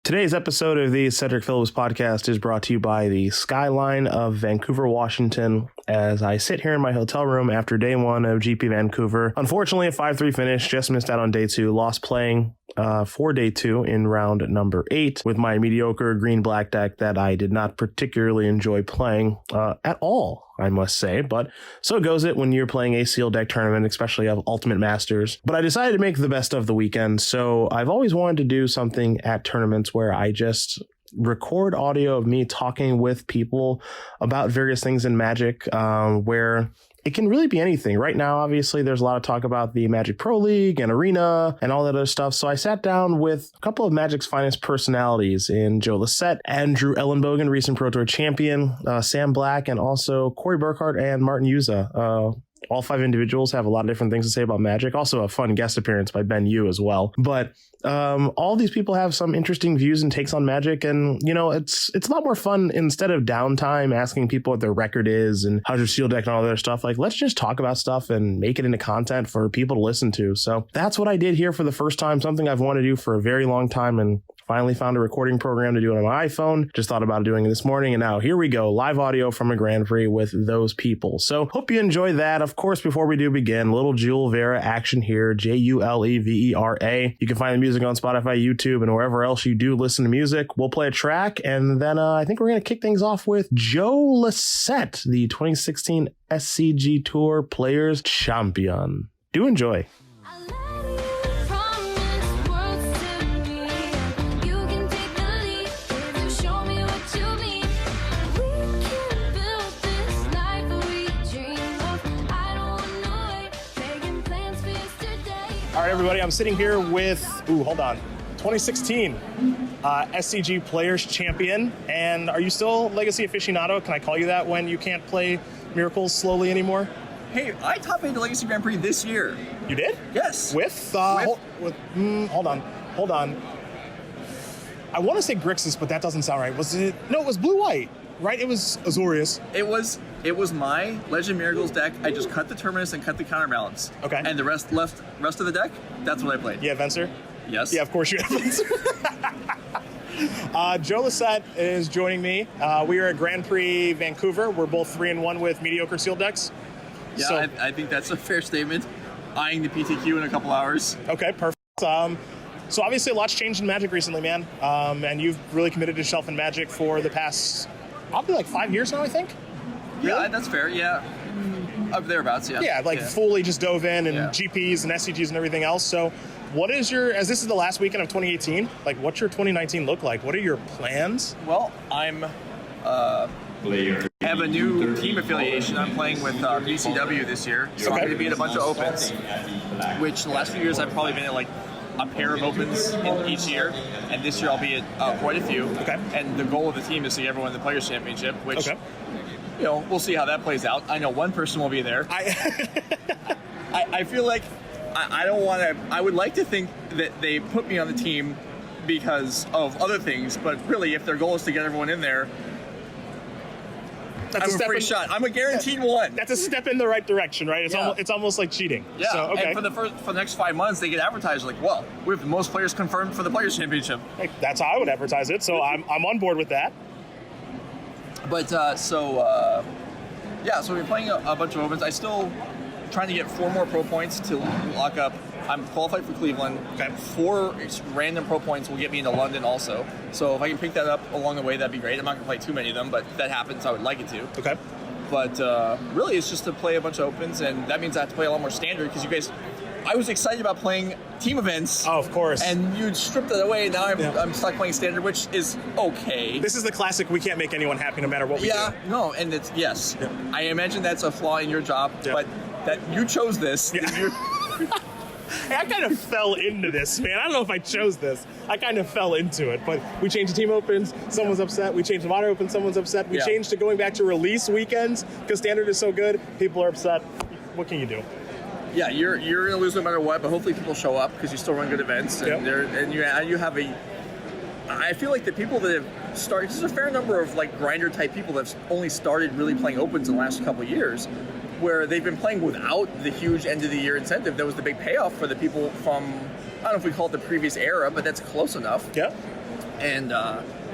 Today's episode of the Cedric Phillips podcast is brought to you by the skyline of Vancouver, Washington, as I sit here in my hotel room after day one of GP Vancouver. Unfortunately, a 5-3 finish, just missed out on day two, lost playing for day two in round number 8 with my mediocre green-black deck that I did not particularly enjoy playing at all, I must say, but so goes it when you're playing a sealed deck tournament, especially of Ultimate Masters. But I decided to make the best of the weekend, so I've always wanted to do something at tournaments where I just record audio of me talking with people about various things in Magic, where it can really be anything. Right now, obviously, there's a lot of talk about the Magic Pro League and Arena and all that other stuff. So I sat down with a couple of Magic's finest personalities in Joe Lissette, Andrew Ellenbogen, recent Pro Tour champion, Sam Black, and also Corey Burkhart and Martin Yuza. All 5 individuals have a lot of different things to say about Magic. Also a fun guest appearance by Ben Yu as well. But all these people have some interesting views and takes on Magic. And, you know, it's a lot more fun instead of downtime asking people what their record is and how's your seal deck and all that other stuff. Like, let's just talk about stuff and make it into content for people to listen to. So that's what I did here for the first time, something I've wanted to do for a very long time, and finally found a recording program to do it on my iPhone. Just thought about doing it this morning, and now here we go. Live audio from a Grand Prix with those people. So hope you enjoy that. Of course, before we do begin, little Jule Vera action here, Julevera. You can find the music on Spotify, YouTube, and wherever else you do listen to music. We'll play a track, and then I think we're going to kick things off with Joe Lissette, the 2016 SCG Tour Players Champion. Do enjoy. All right, everybody, I'm sitting here with, 2016 SCG Players Champion. And are you still Legacy Aficionado? Can I call you that when you can't play Miracles slowly anymore? Hey, I top 8 the Legacy Grand Prix this year. You did? Yes. Hold on. I want to say Grixis, but that doesn't sound right. Was it? No, it was blue-white, right? It was Azorius. It was my Legend Miracles deck. I just cut the Terminus and cut the counterbalance. Okay. And the rest of the deck, that's what I played. Yeah, Venser? Yes. Yeah, of course you have Venser. Joe Lissette is joining me. We are at Grand Prix Vancouver. We're both 3-1 with mediocre sealed decks. Yeah, so, I think that's a fair statement. Eyeing the PTQ in a couple hours. Okay, perfect. So obviously a lot's changed in Magic recently, man. And you've really committed to yourself in Magic for the past, probably like 5 years now, I think. Yeah, really? That's fair. Yeah, up thereabouts. Yeah. Yeah, fully just dove in and GPs and SCGs and everything else. So, what is as this is the last weekend of 2018? Like, what's your 2019 look like? What are your plans? Well, I have a new team affiliation. I'm playing with BCW this year, so I'm going to be at a bunch of opens. Which the last few years I've probably been at like a pair of opens in each year, and this year I'll be at quite a few. Okay. And the goal of the team is to get everyone in the Players Championship, which. Okay. You know, we'll see how that plays out. I know one person will be there. I feel like I don't want to. I would like to think that they put me on the team because of other things, but really, if their goal is to get everyone in there, I'm a free shot. I'm a guaranteed one. That's a step in the right direction, right? It's almost like cheating. Yeah. So, okay. And for the next 5 months, they get advertised like, well, we have the most players confirmed for the Players Championship. Hey, that's how I would advertise it. So I'm on board with that. But so we've been playing a bunch of opens. I still trying to get 4 more pro points to lock up. I'm qualified for Cleveland. Okay. 4 random pro points will get me into London also. So if I can pick that up along the way, that'd be great. I'm not going to play too many of them, but if that happens, I would like it to. Okay. But really, it's just to play a bunch of opens, and that means I have to play a lot more standard because you guys... I was excited about playing team events. Oh, of course. And you stripped it away. Now I'm stuck playing standard, which is okay. This is the classic, we can't make anyone happy no matter what we do. Yeah, no, and it's, yes. Yeah. I imagine that's a flaw in your job, but that you chose this. Yeah. Hey, I kind of fell into this, man. I don't know if I chose this. I kind of fell into it, but we changed the team opens, someone's upset. We changed the modern opens, someone's upset. We changed to going back to release weekends because standard is so good. People are upset. What can you do? Yeah, you're going to lose no matter what, but hopefully people show up because you still run good events, and you have a. I feel like the people that have started, there's a fair number of like grinder type people that have only started really playing opens in the last couple of years, where they've been playing without the huge end of the year incentive. That was the big payoff for the people from, I don't know if we call it the previous era, but that's close enough. Yeah. And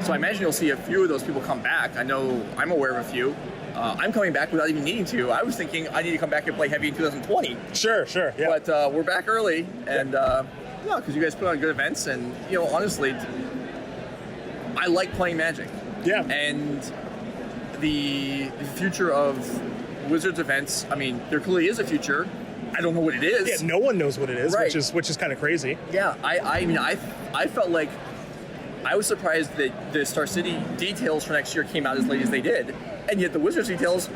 so I imagine you'll see a few of those people come back. I know I'm aware of a few. I'm coming back without even needing to. I was thinking I need to come back and play heavy in 2020. Sure, yeah. But we're back early, and because you guys put on good events, and honestly, I like playing Magic. Yeah. And the future of Wizards events, I mean, there clearly is a future. I don't know what it is. Yeah, no one knows what it is, right. which is kind of crazy. Yeah, I felt like I was surprised that the Star City details for next year came out as late as they did, and yet the Wizards details,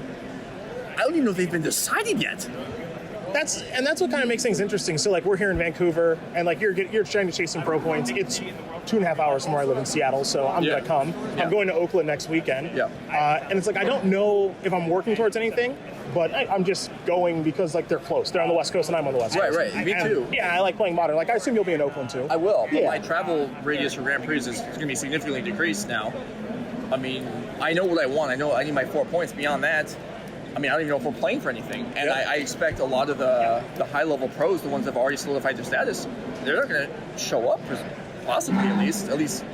I don't even know if they've been decided yet. That's what kind of makes things interesting. So like we're here in Vancouver, and like you're trying to chase some pro points. It's 2.5 hours from where I live in Seattle, so I'm gonna come. Yeah. I'm going to Oakland next weekend. Yeah. And it's like I don't know if I'm working towards anything, but I'm just going because like they're close. They're on the West Coast, and I'm on the West Coast. Right. Me too. Yeah, I like playing Modern. Like I assume you'll be in Oakland too. I will. But my travel radius for Grand Prix is going to be significantly decreased now. I mean, I know what I want. I know I need my 4 points. Beyond that, I mean, I don't even know if we're playing for anything. And I expect a lot of the high-level pros, the ones that have already solidified their status, they're not going to show up, possibly at least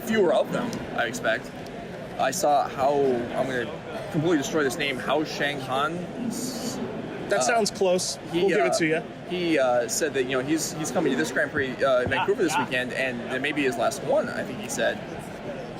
fewer of them, I expect. I saw I'm going to completely destroy this name, Hao Shang Han. That sounds close. We'll give it to you. He said that he's coming to this Grand Prix in Vancouver this weekend, and it may be his last one, I think he said.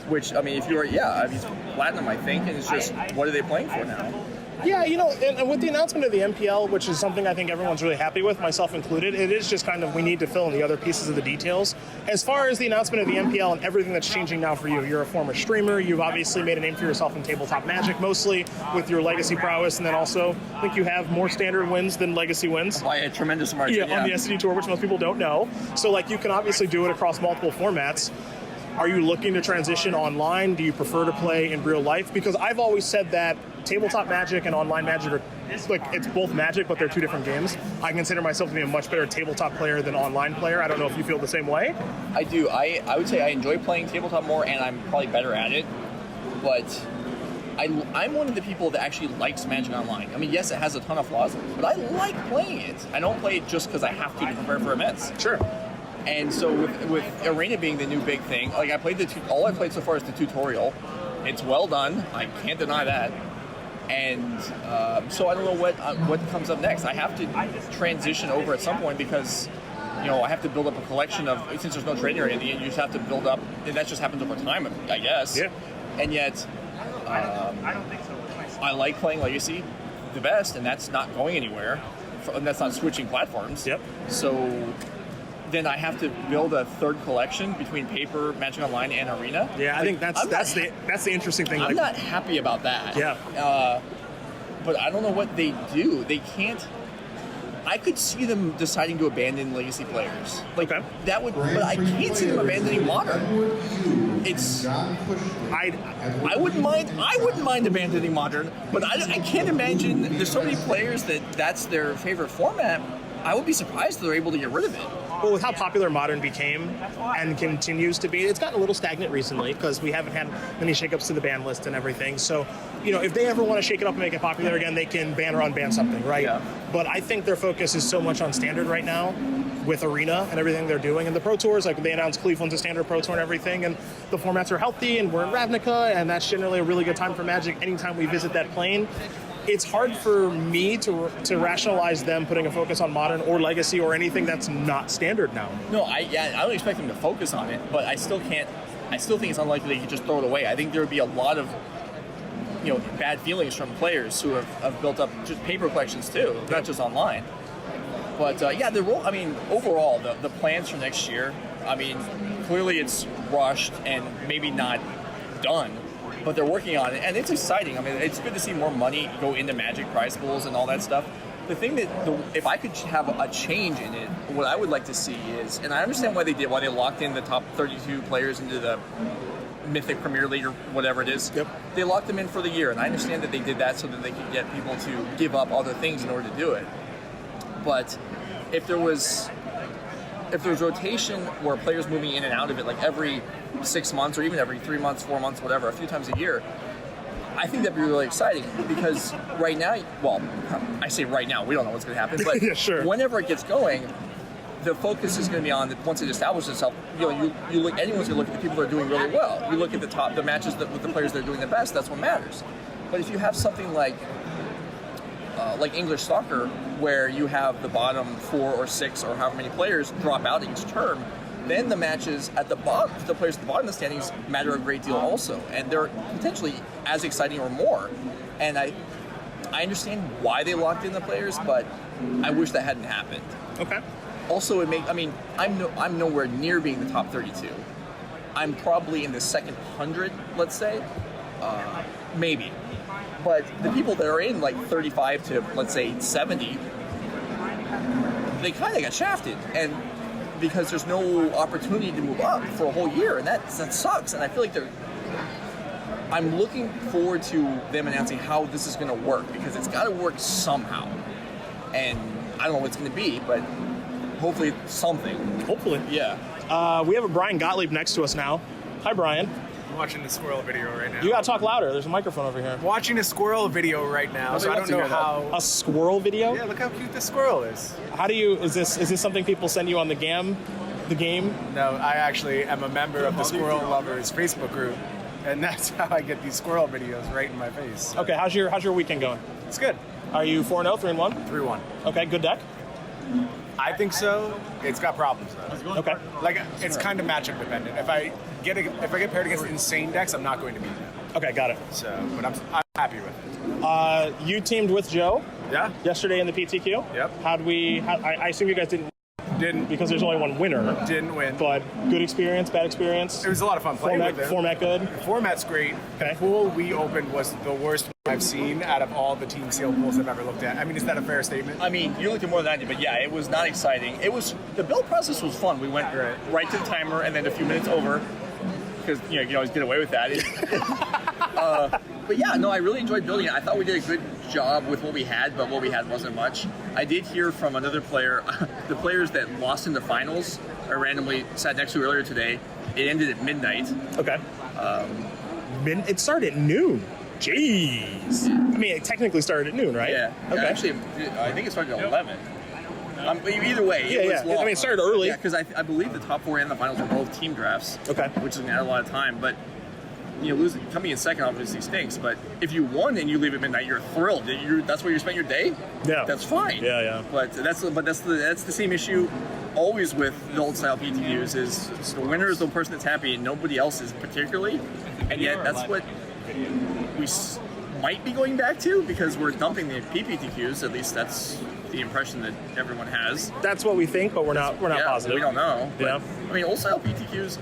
Which, I mean, if you are, he's platinum, I think, and it's just, what are they playing for now? Yeah, and with the announcement of the MPL, which is something I think everyone's really happy with, myself included, it is just kind of we need to fill in the other pieces of the details. As far as the announcement of the MPL and everything that's changing now for you, you're a former streamer, you've obviously made a name for yourself in tabletop Magic, mostly with your Legacy prowess, and then also I think you have more standard wins than Legacy wins. By a tremendous margin, on the SCG Tour, which most people don't know. So like you can obviously do it across multiple formats. Are you looking to transition online? Do you prefer to play in real life? Because I've always said that tabletop Magic and online Magic are it's both Magic, but they're two different games. I consider myself to be a much better tabletop player than online player. I don't know if you feel the same way. I do. I would say I enjoy playing tabletop more, and I'm probably better at it. But I'm one of the people that actually likes Magic Online. I mean, yes, it has a ton of flaws, but I like playing it. I don't play it just because I have to prepare for events. Sure. And so with Arena being the new big thing, like all I played so far is the tutorial. It's well done. I can't deny that. And so I don't know what comes up next. I have to transition over at some point because I have to build up a collection of, since there's no trading area, you just have to build up, and that just happens over time, I guess. Yeah. And yet, I like playing Legacy the best, and that's not going anywhere. And that's not switching platforms. Yep. So then I have to build a third collection between paper, Magic Online, and Arena. Yeah, I think that's the interesting thing. I'm not happy about that. Yeah. But I don't know what they do. They can't. I could see them deciding to abandon Legacy players. Okay. That would, but I can't see them abandoning Modern. I wouldn't mind abandoning Modern, but I can't imagine. There's so many players that's their favorite format. I would be surprised if they're able to get rid of it. Well, with how popular Modern became and continues to be, it's gotten a little stagnant recently because we haven't had many shakeups to the ban list and everything. So, if they ever want to shake it up and make it popular again, they can ban or unban something, right? Yeah. But I think their focus is so much on standard right now with Arena and everything they're doing. And the Pro Tours, like they announced Cleveland's a standard Pro Tour and everything, and the formats are healthy, and we're in Ravnica, and that's generally a really good time for Magic anytime we visit that plane. It's hard for me to rationalize them putting a focus on Modern or Legacy or anything that's not standard now. No, I don't expect them to focus on it, but I still can't. I still think it's unlikely they could just throw it away. I think there would be a lot of bad feelings from players who have built up just paper collections too, not just online. But the role. I mean, overall, the plans for next year. I mean, clearly it's rushed and maybe not done. But they're working on it, and it's exciting. I mean, it's good to see more money go into Magic prize pools and all that stuff. The thing if I could have a change in it, what I would like to see is, and I understand why they locked in the top 32 players into the Mythic Premier League or whatever it is. Yep. They locked them in for the year, and I understand that they did that so that they could get people to give up other things in order to do it. But if there was rotation where players moving in and out of it, like every 6 months or even every 3 months, 4 months, whatever, a few times a year, I think that'd be really exciting because right now, well, I say right now, we don't know what's going to happen, but yeah, sure. Whenever it gets going, the focus is going to be on once it establishes itself. You know, you look. Anyone's going to look at the people that are doing really well. You look at the matches with the players that are doing the best. That's what matters. But if you have something like English soccer, where you have the bottom 4 or 6 or however many players drop out each term, then the matches at the bottom, the players at the bottom of the standings matter a great deal also, and they're potentially as exciting or more. And I understand why they locked in the players, but I wish that hadn't happened. Okay. Also, I'm nowhere near being the top 32. I'm probably in the second 100, let's say, maybe. But the people that are in like 35 to, let's say, 70, they kind of got shafted, and because there's no opportunity to move up for a whole year, and that sucks. And I feel like I'm looking forward to them announcing how this is going to work, because it's got to work somehow. And I don't know what it's going to be, but hopefully something. Hopefully. Yeah. We have a Brian Gottlieb next to us now. Hi, Brian. I'm watching the squirrel video right now. You gotta talk louder. There's a microphone over here. I'm watching a squirrel video right now, Nobody so I wants don't to know hear how. A squirrel video? Yeah, look how cute the squirrel is. How do you? Is this something people send you on the game? The game? No, I actually am a member of the Squirrel Lovers Facebook group, and that's how I get these squirrel videos right in my face. Okay. How's your weekend going? It's good. Are you 4-0, 3-1? 3-1. Okay. Good deck. I think so. It's got problems though. Okay. Like it's kind of matchup dependent. If I get paired against insane decks, I'm not going to beat them. Okay. Got it. So, but I'm happy with it. You teamed with Joe Yeah. yesterday in the PTQ. Yep. I assume you guys didn't Didn't because there's only one winner. didn't win. But good experience, bad experience. It was a lot of fun playing with him. Format good. The format's great. Okay. The pool we opened was the worst I've seen out of all the team sealed pools I've ever looked at. I mean, is that a fair statement? I mean, you looked at more than I did, but yeah, it was not exciting. The build process was fun. We went right to the timer and then a few minutes over, because you can always get away with that. But yeah, no, I really enjoyed building it. I thought we did a good job with what we had, but what we had wasn't much. I did hear from another player, the players that lost in the finals, I randomly sat next to earlier today. It ended at midnight. Okay. It started at noon. Jeez. I mean, it technically started at noon, right? Yeah. Okay. Actually, I think it started at 11. Either way, Yeah, it was long. I mean, it started early. Yeah, because I believe the top 4 and the finals were both team drafts. Okay. Which is going to add a lot of time. But, coming in second obviously stinks. But if you won and you leave at midnight, you're thrilled. That's where you spent your day? Yeah. That's fine. Yeah. But that's the same issue always with the old style PTQs is the winner is the person that's happy and nobody else is particularly. And yet that's what we might be going back to, because we're dumping the PPTQs. At least that's the impression that everyone has. That's what we think, but we're not positive. We don't know. But, Yeah. I mean, old style PTQs.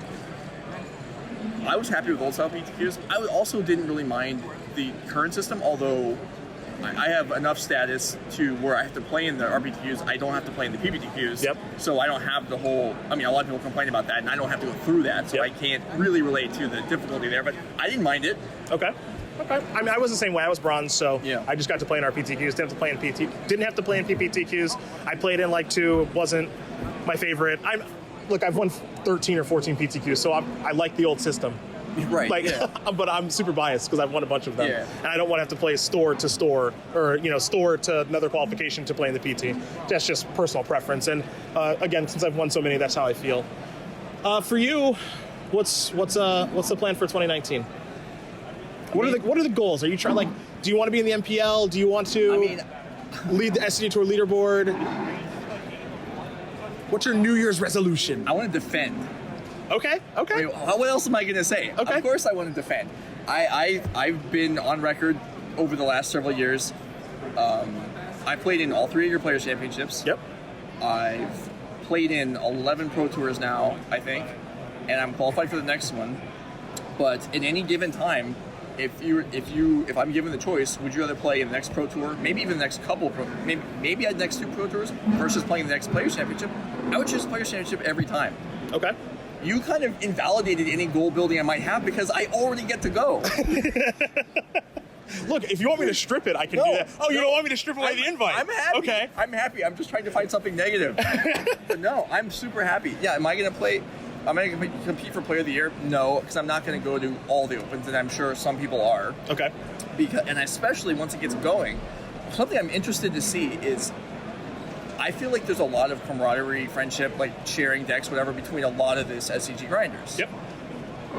I was happy with old style PTQs. I also didn't really mind the current system, although I have enough status to where I have to play in the RPTQs. I don't have to play in the PPTQs. Yep. So I don't have the whole. I mean, a lot of people complain about that, and I don't have to go through that. So Yep. I can't really relate to the difficulty there. But I didn't mind it. Okay. I mean, I was the same way. I was bronze, so Yeah. I just got to play in RPTQs. Didn't have to play in PPTQs. I played in like 2. It wasn't my favorite. I've won 13 or 14 PTQs, so I like the old system. Right. But I'm super biased because I've won a bunch of them, Yeah. and I don't want to have to play store to store or store to another qualification to play in the PT. That's just personal preference. And again, since I've won so many, that's how I feel. For you, what's the plan for 2019? What are the goals? Are you trying do you want to be in the MPL? Do you want to lead the SCG Tour leaderboard? What's your New Year's resolution? I want to defend. Okay. I mean, what else am I going to say? Okay. Of course I want to defend. I've been on record over the last several years. I played in all 3 of your Players' Championships. Yep. I've played in 11 Pro Tours now, I think, and I'm qualified for the next one. But at any given time, if I'm given the choice, would you rather play in the next Pro Tour, maybe even the next couple, maybe the next 2 Pro Tours, versus playing the next Players' Championship? I would choose Players' Championship every time. Okay. You kind of invalidated any goal building I might have because I already get to go. Look, if you want me to strip it, I can do that. Oh, you don't want me to strip away the invite? I'm happy. Okay. I'm happy. I'm just trying to find something negative. But no, I'm super happy. Yeah, am I going to play? Am I going to compete for Player of the Year? No, because I'm not going to go to all the opens, and I'm sure some people are. Okay. And especially once it gets going, something I'm interested to see is I feel like there's a lot of camaraderie, friendship, like sharing decks, whatever, between a lot of this SCG grinders. Yep.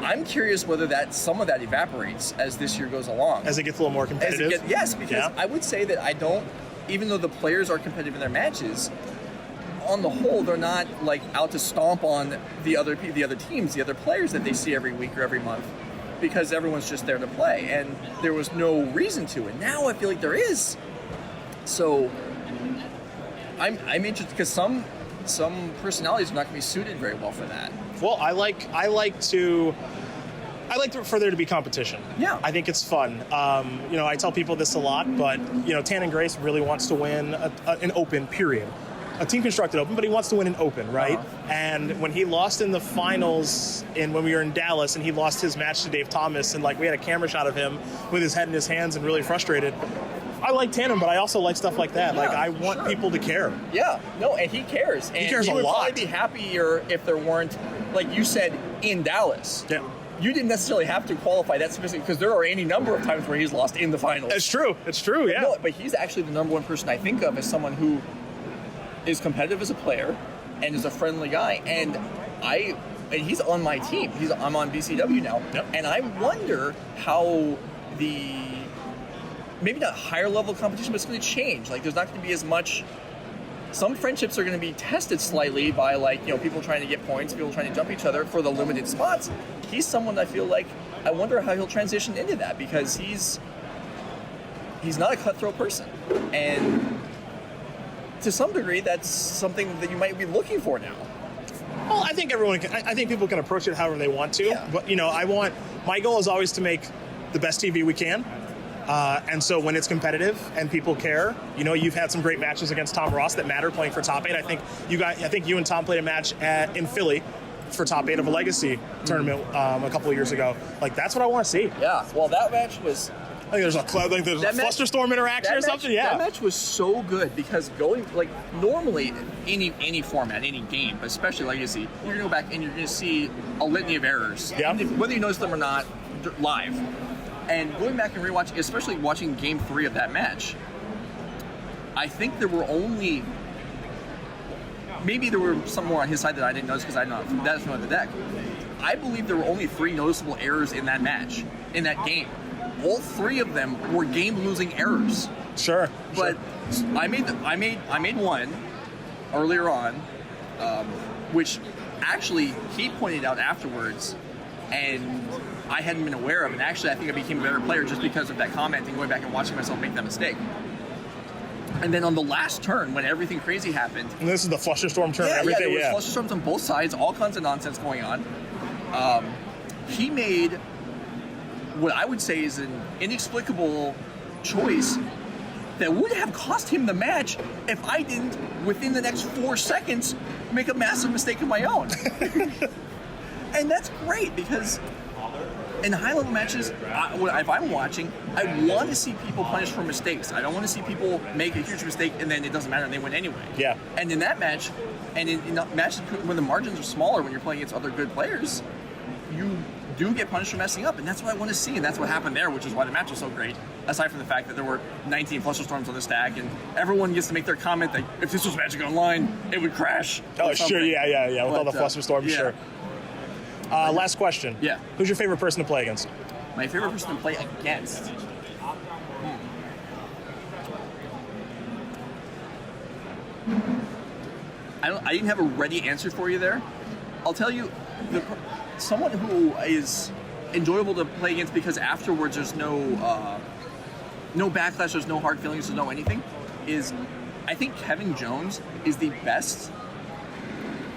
I'm curious whether some of that evaporates as this year goes along. As it gets a little more competitive? Yes, because I would say that even though the players are competitive in their matches, on the whole, they're not like out to stomp on the other teams, the other players that they see every week or every month, because everyone's just there to play, and there was no reason to. And now I feel like there is. So I'm interested because some personalities are not going to be suited very well for that. Well, I like for there to be competition. Yeah. I think it's fun. I tell people this a lot, but, Tannen Grace really wants to win an open, period. A team constructed open, but he wants to win an open, right? And when he lost in the finals when we were in Dallas and he lost his match to Dave Thomas and we had a camera shot of him with his head in his hands and really frustrated. I like Tannen, but I also like stuff like that. Yeah, I want people to care. Yeah, no, and he cares. And he cares a lot. He would probably be happier if there weren't, like you said, in Dallas. Yeah. You didn't necessarily have to qualify that specific, because there are any number of times where he's lost in the finals. It's true, yeah. No, but he's actually the number one person I think of as someone who is competitive as a player and is a friendly guy. And he's on my team. I'm on BCW now. Yep. And I wonder how maybe not higher level competition, but it's going to change. There's not going to be as much. Some friendships are going to be tested slightly by people trying to get points, people trying to jump each other for the limited spots. He's someone I feel like I wonder how he'll transition into that, because he's not a cutthroat person, and to some degree that's something that you might be looking for now. Well, I think I think people can approach it however they want to. Yeah. But my goal is always to make the best TV we can. And so when it's competitive and people care, you've had some great matches against Tom Ross that matter playing for top 8. I think you and Tom played a match in Philly for top 8 of a Legacy tournament a couple of years ago. That's what I want to see. Yeah. Well, that match was. I think there's a Flusterstorm interaction or something. Yeah. That match was so good because normally any format, any game, but especially Legacy, you're gonna go back and you're gonna see a litany of errors. Yeah. Whether you notice them or not, live. And going back and rewatching, especially watching Game 3 of that match, I think there were only... Maybe there were some more on his side that I didn't notice because I didn't know the deck. I believe there were only 3 noticeable errors in that match, in that game. All 3 of them were game-losing errors. Sure. But I made one earlier on, which actually he pointed out afterwards, and I hadn't been aware of, and actually I think I became a better player just because of that comment and going back and watching myself make that mistake. And then on the last turn, when everything crazy happened... And this is the Flusterstorm turn, everything, there was Flusterstorms on both sides, all kinds of nonsense going on. He made what I would say is an inexplicable choice that would have cost him the match if I didn't, within the next 4 seconds, make a massive mistake of my own. And that's great, because in high-level matches, if I'm watching, I want to see people punished for mistakes. I don't want to see people make a huge mistake and then it doesn't matter and they win anyway. Yeah. And in that match, and in matches when the margins are smaller, when you're playing against other good players, you do get punished for messing up, and that's what I want to see, and that's what happened there, which is why the match was so great, aside from the fact that there were 19 Flusterstorms on the stack, and everyone gets to make their comment that if this was Magic Online, it would crash. Oh, sure, yeah, with all the Flusterstorms, sure. Last question. Yeah. Who's your favorite person to play against? My favorite person to play against? I didn't have a ready answer for you there. I'll tell you, someone who is enjoyable to play against because afterwards there's no backlash, there's no hard feelings, there's no anything, is I think Kevin Jones is the best.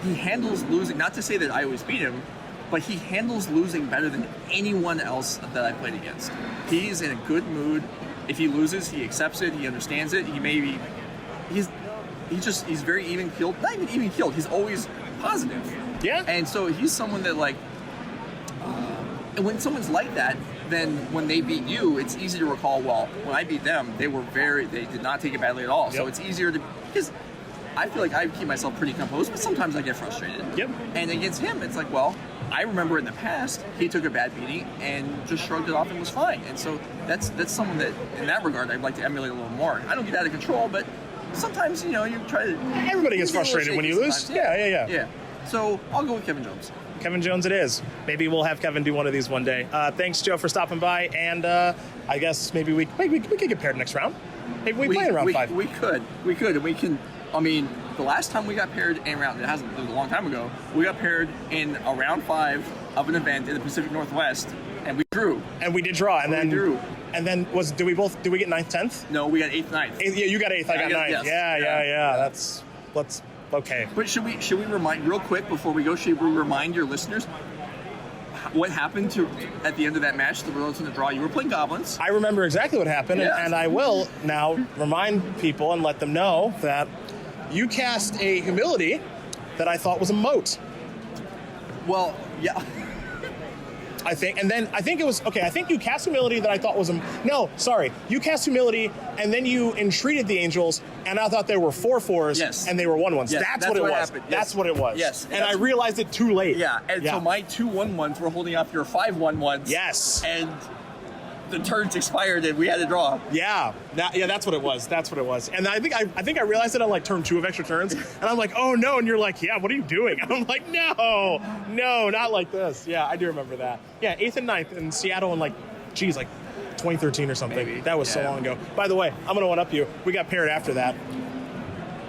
He handles losing, not to say that I always beat him, but he handles losing better than anyone else that I played against. He's in a good mood. If he loses, he accepts it, he understands it. He's very even-keeled. Not even even-keeled, he's always positive. Yeah. And so he's someone that and when someone's like that, then when they beat you, it's easy to recall, well, when I beat them, they did not take it badly at all. Yep. So it's easier to, because I feel like I keep myself pretty composed, but sometimes I get frustrated. Yep. And against him, it's like, well, I remember in the past, he took a bad beating and just shrugged it off and was fine. And so that's someone that, in that regard, I'd like to emulate a little more. I don't get out of control, but sometimes, you try to... Everybody gets frustrated when you lose. Yeah. So I'll go with Kevin Jones. Kevin Jones it is. Maybe we'll have Kevin do one of these one day. Thanks, Joe, for stopping by, and I guess maybe we could get paired next round. Maybe we play in round 5. We could, and we can. I mean, the last time we got paired in round, it was a long time ago. We got paired in a round 5 of an event in the Pacific Northwest, and we drew. And we did draw, and then we drew. And then did we get 9th, 10th? No, we got 8th, 9th. Yeah, you got 8th. I got 9th. Yes. Yeah. Let's. Okay. But should we remind real quick before we go? Should we remind your listeners what happened at the end of that match? The results in the draw. You were playing goblins. I remember exactly what happened, and I will now remind people and let them know that you cast a humility that I thought was a moat. Well, yeah. I think it was okay. I think you cast humility that I thought was you cast humility and then you entreated the angels, and I thought there were 4/4s, yes, and they were 1/1s. Yes, that's what it was. Happened. Yes. That's what it was. Yes, and I realized it too late. Yeah, and so my 2/1/1s were holding off your 5/1/1s. Yes, and the turns expired and we had to draw. Yeah, that's what it was. And I think I realized it on like turn 2 of extra turns, and I'm like, oh no, and you're like, yeah, what are you doing? And I'm like, no, not like this. Yeah, I do remember that. Yeah, 8th and 9th in Seattle in like 2013 or something. Maybe. That was so long ago. By the way, I'm gonna one up you. We got paired after that.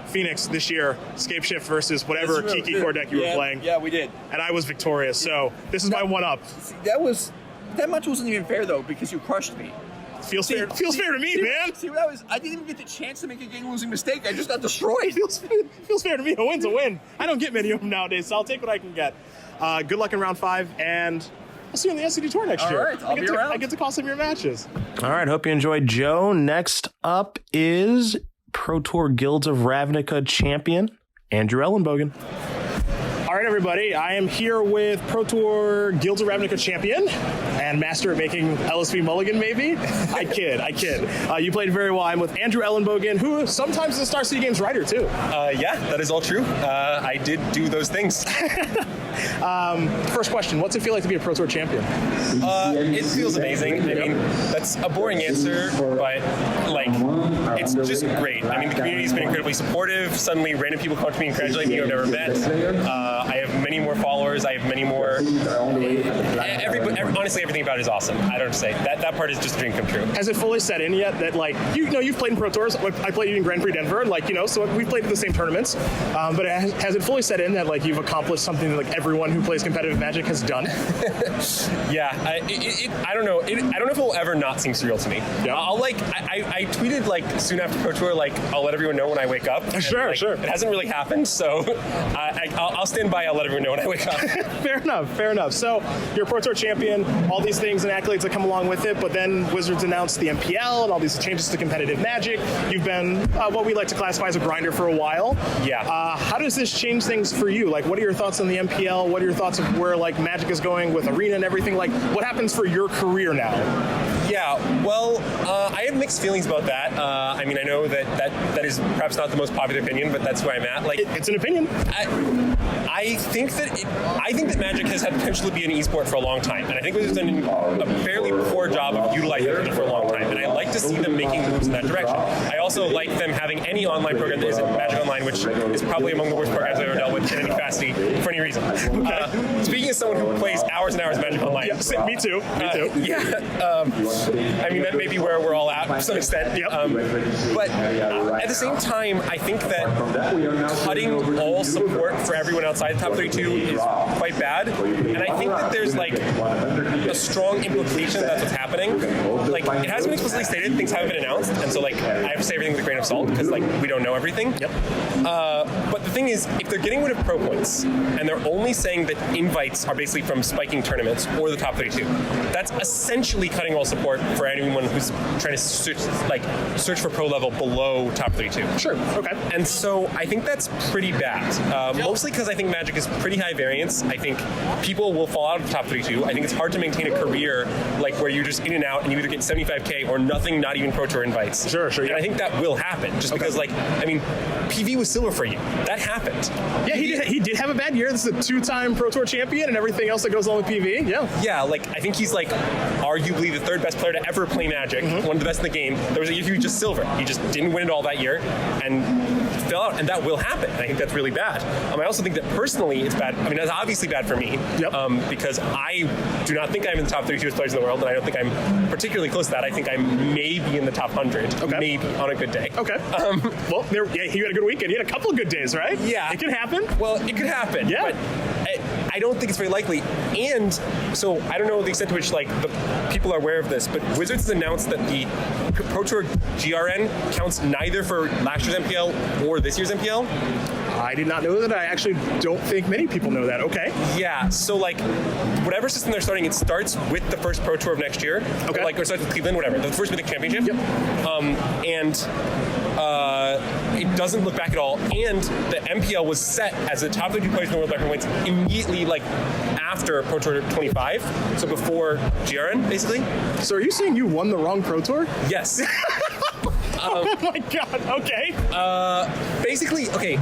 Phoenix this year, Scape Shift versus whatever Kiki core deck you were playing. Yeah, we did. And I was victorious. So this is my one up. That much wasn't even fair though, because you crushed me. Feels fair to me, man. See, I didn't even get the chance to make a game-losing mistake. I just got destroyed. Feels fair to me. A win's a win. I don't get many of them nowadays, so I'll take what I can get. Good luck in round 5, and I'll see you on the SCD Tour next year. All right, I'll be around. I get to call some of your matches. All right, hope you enjoyed, Joe. Next up is Pro Tour Guilds of Ravnica champion, Andrew Ellenbogen. All right, everybody, I am here with Pro Tour Guilds of Ravnica champion and master at making LSV mulligan, maybe? I kid. You played very well. I'm with Andrew Ellenbogen, who sometimes is a Star City Games writer, too. Yeah, that is all true. I did do those things. First question, what's it feel like to be a Pro Tour champion? It feels amazing. I mean, that's a boring answer, but, it's just great. I mean, the community's been incredibly supportive. Suddenly, random people come up to me and congratulate me who I've never met. I have many more followers. I have many more... honestly, everything about it is awesome. I don't know what to say. That part is just a dream come true. Has it fully set in yet that, you've played in Pro Tours? I played you in Grand Prix Denver, so we've played in the same tournaments. But has it fully set in that, you've accomplished something that, everyone who plays competitive Magic has done? Yeah. I don't know. I don't know if it will ever not seem surreal to me. Yeah. I tweeted, soon after Pro Tour, I'll let everyone know when I wake up. Sure. It hasn't really happened, so I'll stand by. I'll let everyone know when I wake up. Fair enough. So you're a Pro Tour champion, all these things and accolades that come along with it, but then Wizards announced the MPL and all these changes to competitive Magic. You've been what we like to classify as a grinder for a while. Yeah. How does this change things for you? What are your thoughts on the MPL? What are your thoughts of where Magic is going with Arena and everything? What happens for your career now? Yeah, well, I have mixed feelings about that. I mean, I know that is perhaps not the most popular opinion, but that's where I'm at. It's an opinion. I think that Magic has had potential to be an esport for a long time, and I think we've done a fairly poor job of utilizing it for a long time. And I like to see them making moves in that direction. I also like them having any online program that isn't Magic Online, which is probably among the worst programs I've ever dealt with in any capacity for any reason. Okay. Speaking as someone who plays hours and hours of Magic Online, me too. I mean, that may be where we're all at to some extent. Yep. But at the same time, I think that cutting all support for everyone outside the top 32 is quite bad. And I think that there's a strong implication that that's what's happening. It hasn't been explicitly stated, things haven't been announced, and so I have to say everything with a grain of salt because we don't know everything. Yep. But the thing is, if they're getting rid of pro points and they're only saying that invites are basically from spiking tournaments or the top 32, that's essentially cutting all support for anyone who's trying to search for pro level below top 32. Sure. Okay. And so I think that's pretty bad. Mostly because I think Magic is pretty high variance. I think people will fall out of the top 32. I think it's hard to maintain a career where you're just in and out and you either get 75K or nothing, not even Pro Tour invites. Sure. And I think that will happen just because, PV was silver for you. That happened. Yeah, he did have a bad year. This is a 2-time Pro Tour champion, and everything else that goes along with PV, yeah. Yeah, like, I think he's, like, arguably the third best player to ever play Magic, one of the best in the game. There was a year he was just silver. He just didn't win it all that year, and fell out, and that will happen. I think that's really bad. I also think that personally it's bad. I mean, that's obviously bad for me, because I do not think I'm in the top 32 players in the world, and I don't think I'm particularly close to that. I think I'm maybe in the top 100, maybe, on a good day. Okay. Well, you had a good weekend. You had a couple of good days, right? Yeah. It can happen. Well, it could happen. Yeah. But I don't think it's very likely. And so I don't know the extent to which like the people are aware of this, but Wizards has announced that the Pro Tour GRN counts neither for last year's MPL or this year's MPL. I did not know that. I actually don't think many people know that. Okay. Yeah. So like, whatever system they're starting, it starts with the first Pro Tour of next year. Okay. Or starts with Cleveland, whatever. The first Mythic Championship. Yep. It doesn't look back at all. And the MPL was set as the top 32 players in the world by points immediately, like after Pro Tour 25. So before GRN, basically. So are you saying you won the wrong Pro Tour? Yes. Oh my God. Okay. Basically, okay.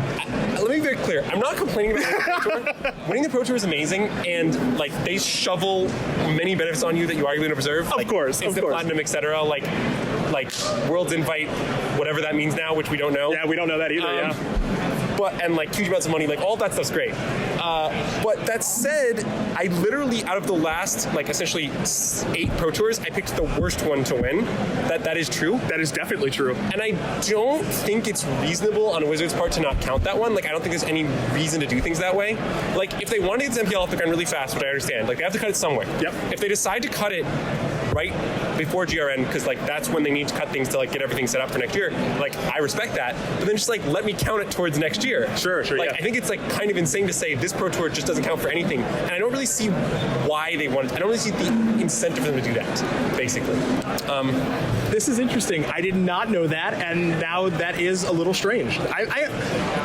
Let me be very clear. I'm not complaining about winning the Pro Tour. Winning the Pro Tour is amazing, and like they shovel many benefits on you that you arguably don't preserve. Of course. Instant platinum, etc. Like World's Invite, whatever that means now, which we don't know. Yeah, we don't know that either. Yeah. And like huge amounts of money, like all that stuff's great. But that said, I literally, out of the last like essentially 8 Pro Tours, I picked the worst one to win. That is true. That is definitely true. And I don't think it's reasonable on Wizards' part to not count that one. Like, I don't think there's any reason to do things that way. Like, if they want to get this MPL off the ground really fast, which I understand, like they have to cut it somewhere. Yep. If they decide to cut it right before GRN, because like that's when they need to cut things to like get everything set up for next year. Like, I respect that, but then just like let me count it towards next year. Sure. Like, yeah. I think it's like kind of insane to say this Pro Tour just doesn't count for anything, and I don't really see why they want it. I don't really see the incentive for them to do that. Basically, This is interesting. I did not know that, and now that is a little strange.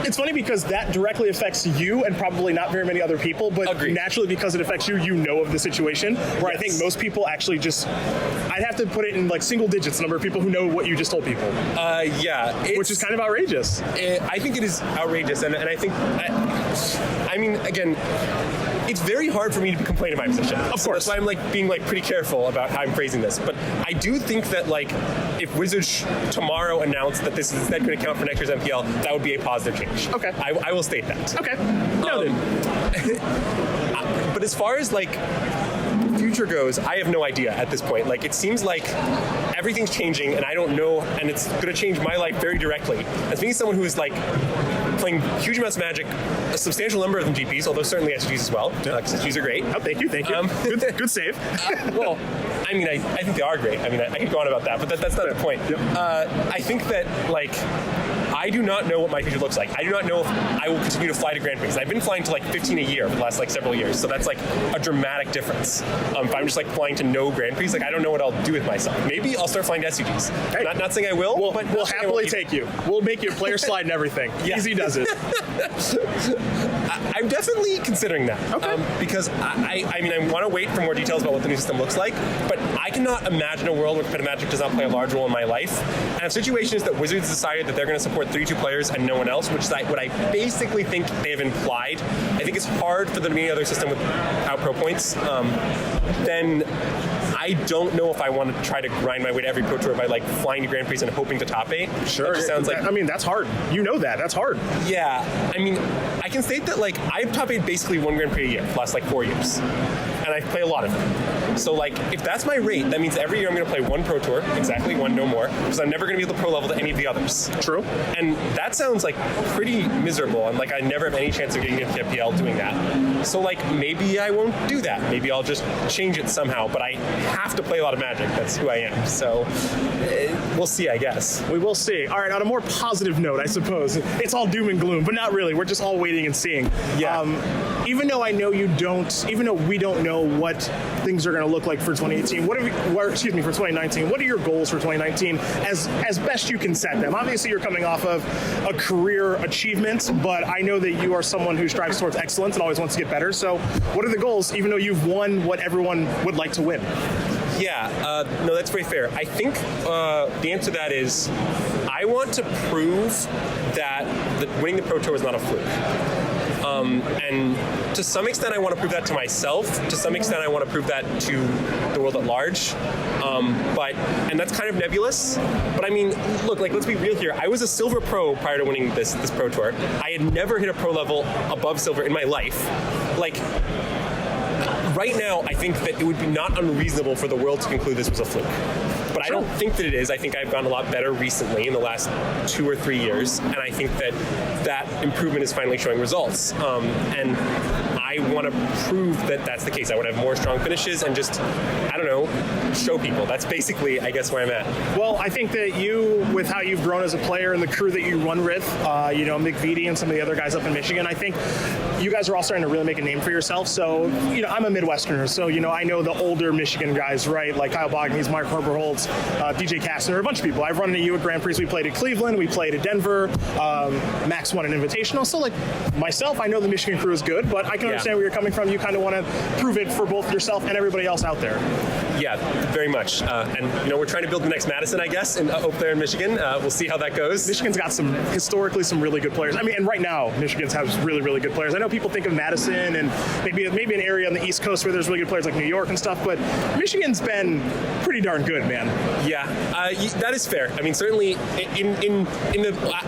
It's funny because that directly affects you and probably not very many other people, but Agreed. Naturally because it affects you, you know of the situation, where I think most people actually just, I'd have to put it in like single digits, the number of people who know what you just told people. yeah. Which is kind of outrageous. I think it is outrageous, and I think, I mean, again, it's very hard for me to complain in my position. Of course. That's why I'm like being like pretty careful about how I'm phrasing this. But I do think that like if Wizards tomorrow announced that this is instead going to count for next year's MPL, that would be a positive change. Okay. I will state that. Okay. Noted. But as far as like future goes, I have no idea at this point. Like, it seems like everything's changing, and I don't know, and it's going to change my life very directly. As being someone who is like playing huge amounts of Magic, a substantial number of them GPs, although certainly SGs as well. SGs are great. Oh, thank you. Good save. Well, I mean, I think they are great. I mean, I could go on about that, but that's not the point. Yep. I think that, like, I do not know what my future looks like. I do not know if I will continue to fly to Grand Prix. I've been flying to like 15 a year for the last like several years, so that's like a dramatic difference. If I'm just like flying to no Grand Prix, like I don't know what I'll do with myself. Maybe I'll start flying to SUGs. Hey. Not saying I will, but we'll happily take you. We'll make you a player slide and everything. Yeah. Easy does it. I'm definitely considering that. Okay. Because I mean, I want to wait for more details about what the new system looks like, but I cannot imagine a world where competitive Magic does not play a large role in my life. And if situation is that Wizards decided that they're going to support 32 players and no one else, which is what I basically think they have implied, I think it's hard for them to be any other system without pro points. Then I don't know if I want to try to grind my way to every Pro Tour by like flying to Grand Prix and hoping to top 8. Sure. That just sounds like, I mean, that's hard. You know that. That's hard. yeah. I mean, I can state that like I've top 8 basically one Grand Prix a year for the last like 4 years. And I play a lot of them. So like, if that's my rate, that means every year I'm going to play one Pro Tour, exactly one, no more, because I'm never going to be able to pro level to any of the others. True. And that sounds like pretty miserable, and like I never have any chance of getting into the FPL doing that. So like, maybe I won't do that. Maybe I'll just change it somehow, but I have to play a lot of Magic. That's who I am. So we'll see, I guess. We will see. All right, on a more positive note, I suppose. It's all doom and gloom, but not really. We're just all waiting and seeing. Yeah. Even though I know you don't, even though we don't know what things are going to look like for 2018, for 2019, what are your goals for 2019 as best you can set them? Obviously, you're coming off of a career achievement, but I know that you are someone who strives towards excellence and always wants to get better. So what are the goals, even though you've won what everyone would like to win? Yeah, no, that's very fair. I think the answer to that is I want to prove that winning the Pro Tour is not a fluke. And to some extent, I want to prove that to myself. To some extent, I want to prove that to the world at large. And that's kind of nebulous. But I mean, look, like, let's be real here. I was a silver pro prior to winning this pro tour. I had never hit a pro level above silver in my life. Like, right now, I think that it would be not unreasonable for the world to conclude this was a fluke. But I don't think that it is. I think I've gotten a lot better recently in the last 2 or 3 years, and I think that that improvement is finally showing results. And I want to prove that that's the case. I want to have more strong finishes and just, I don't know, show people. That's basically, I guess, where I'm at. Well, I think that you, with how you've grown as a player and the crew that you run with, Mick Vitti and some of the other guys up in Michigan, I think you guys are all starting to really make a name for yourself. So, I'm a Midwesterner, so, I know the older Michigan guys, right? Like Kyle Bogneys, Mark Herberholtz, DJ Kastner, a bunch of people. I've run into you at Grand Prix. We played at Cleveland. We played at Denver. Max won an Invitational. So, like, myself, I know the Michigan crew is good, but I can understand where you're coming from. You kind of want to prove it for both yourself and everybody else out there. Yeah, very much. And we're trying to build the next Madison, I guess, and up there in Michigan. We'll see how that goes. Michigan's got historically some really good players. I mean, and right now, Michigan's has really, really good players. I know people think of Madison and maybe an area on the East Coast where there's really good players like New York and stuff, but Michigan's been pretty darn good, man. Yeah, that is fair. I mean, certainly in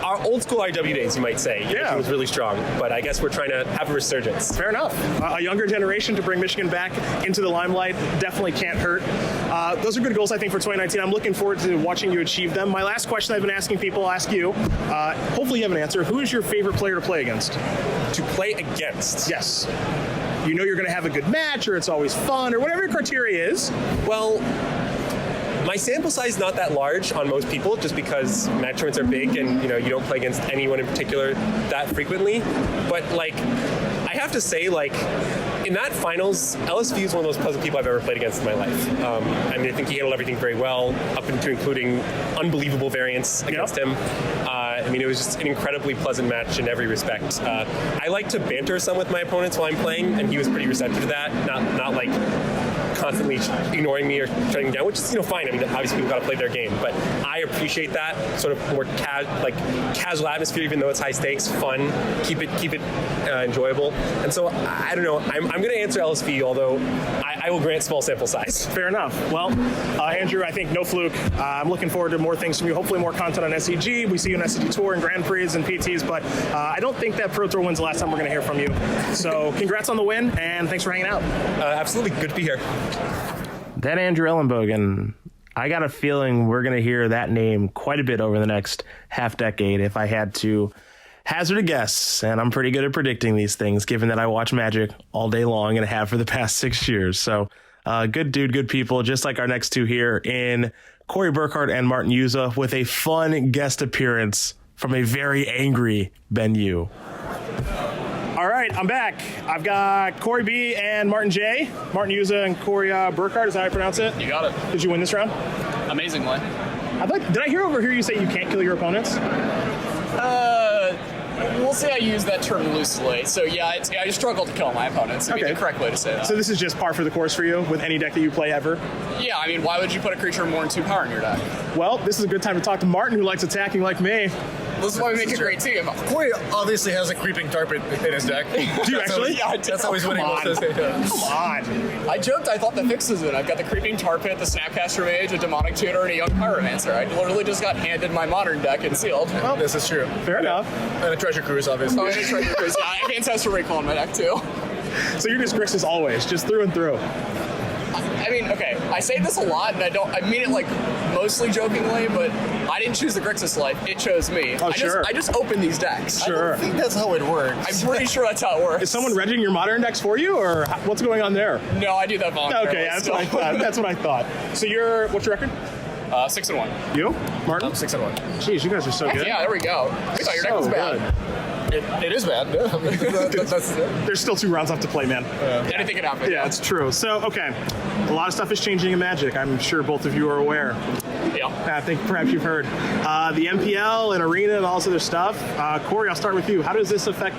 our old school RW days, you might say, Michigan was really strong, but I guess we're trying to have a resurgence. Fair enough. A younger generation to bring Michigan back into the limelight definitely can't hurt. Those are good goals, I think, for 2019. I'm looking forward to watching you achieve them. My last question I've been asking people, I'll ask you. Hopefully you have an answer. Who is your favorite player to play against? To play against? Yes. You know you're going to have a good match, or it's always fun, or whatever your criteria is. Well, my sample size is not that large on most people, just because match tournaments are big and you don't play against anyone in particular that frequently. But like, I have to say, like, in that finals, LSV is one of the most pleasant people I've ever played against in my life. I mean, I think he handled everything very well, up into including unbelievable variance against him. I mean, it was just an incredibly pleasant match in every respect. I like to banter some with my opponents while I'm playing, and he was pretty receptive to that. Not like constantly ignoring me or shutting me down, which is fine. I mean, obviously people got to play their game, but I appreciate that sort of more casual atmosphere, even though it's high stakes, fun, keep it enjoyable. And so I don't know. I'm going to answer LSV, although I will grant small sample size. Fair enough. Well, Andrew, I think no fluke. I'm looking forward to more things from you. Hopefully more content on SEG. We see you on SEG Tour and Grand Prix and PTs, but I don't think that Pro Tour win's the last time we're going to hear from you. So congrats on the win, and thanks for hanging out. Absolutely. Good to be here. That Andrew Ellenbogen, I got a feeling we're going to hear that name quite a bit over the next half decade if I had to hazard a guess, and I'm pretty good at predicting these things, given that I watch Magic all day long and have for the past 6 years. So good dude, good people, just like our next two here in Corey Burkhart and Martin Yuza, with a fun guest appearance from a very angry Ben Yu. All right, I'm back. I've got Corey B and Martin J. Martin Yuza and Corey Burkhart. Is that how I pronounce it? You got it. Did you win this round? Amazingly. Did I overhear you say you can't kill your opponents? We'll say I use that term loosely. So yeah, I struggle to kill my opponents. Would be the correct way to say that. So this is just par for the course for you with any deck that you play ever? Yeah, I mean, why would you put a creature more than 2 power in your deck? Well, this is a good time to talk to Martin, who likes attacking like me. This is why we make a great team. Corey obviously has a creeping carpet in his deck. Do you actually? Yeah, I do. That's always winning. Come on. I joked I thought the fixes it. I've got the Creeping Tar Pit, the Snapcaster Mage, a Demonic Tutor, and a Young Pyromancer. I literally just got handed my Modern deck and sealed. Well, this is true. Fair enough. And a Treasure Cruise, obviously. Oh, and a Treasure Cruise. Yeah, I have Ancestor Recall in my deck, too. So you're just Grixis always, just through and through. I mean, okay, I say this a lot, and I mean it like mostly jokingly, but I didn't choose the Grixis life. It chose me. Oh, sure. I just opened these decks. Sure. I think that's how it works. I'm pretty sure that's how it works. Is someone regging your Modern decks for you, or what's going on there? No, I do that voluntarily. Okay, that's what I thought. That's what I thought. So what's your record? 6-1. You, Martin? I'm 6-1 Jeez, you guys are so good. Yeah, there we go. I thought your deck was bad. It is bad. I mean, that's There's still 2 rounds left to play, man. Anything can happen. Yeah, it's true. So, okay, a lot of stuff is changing in Magic. I'm sure both of you are aware. Yeah. I think perhaps you've heard. The MPL and Arena and all this other stuff. Corey, I'll start with you. How does this affect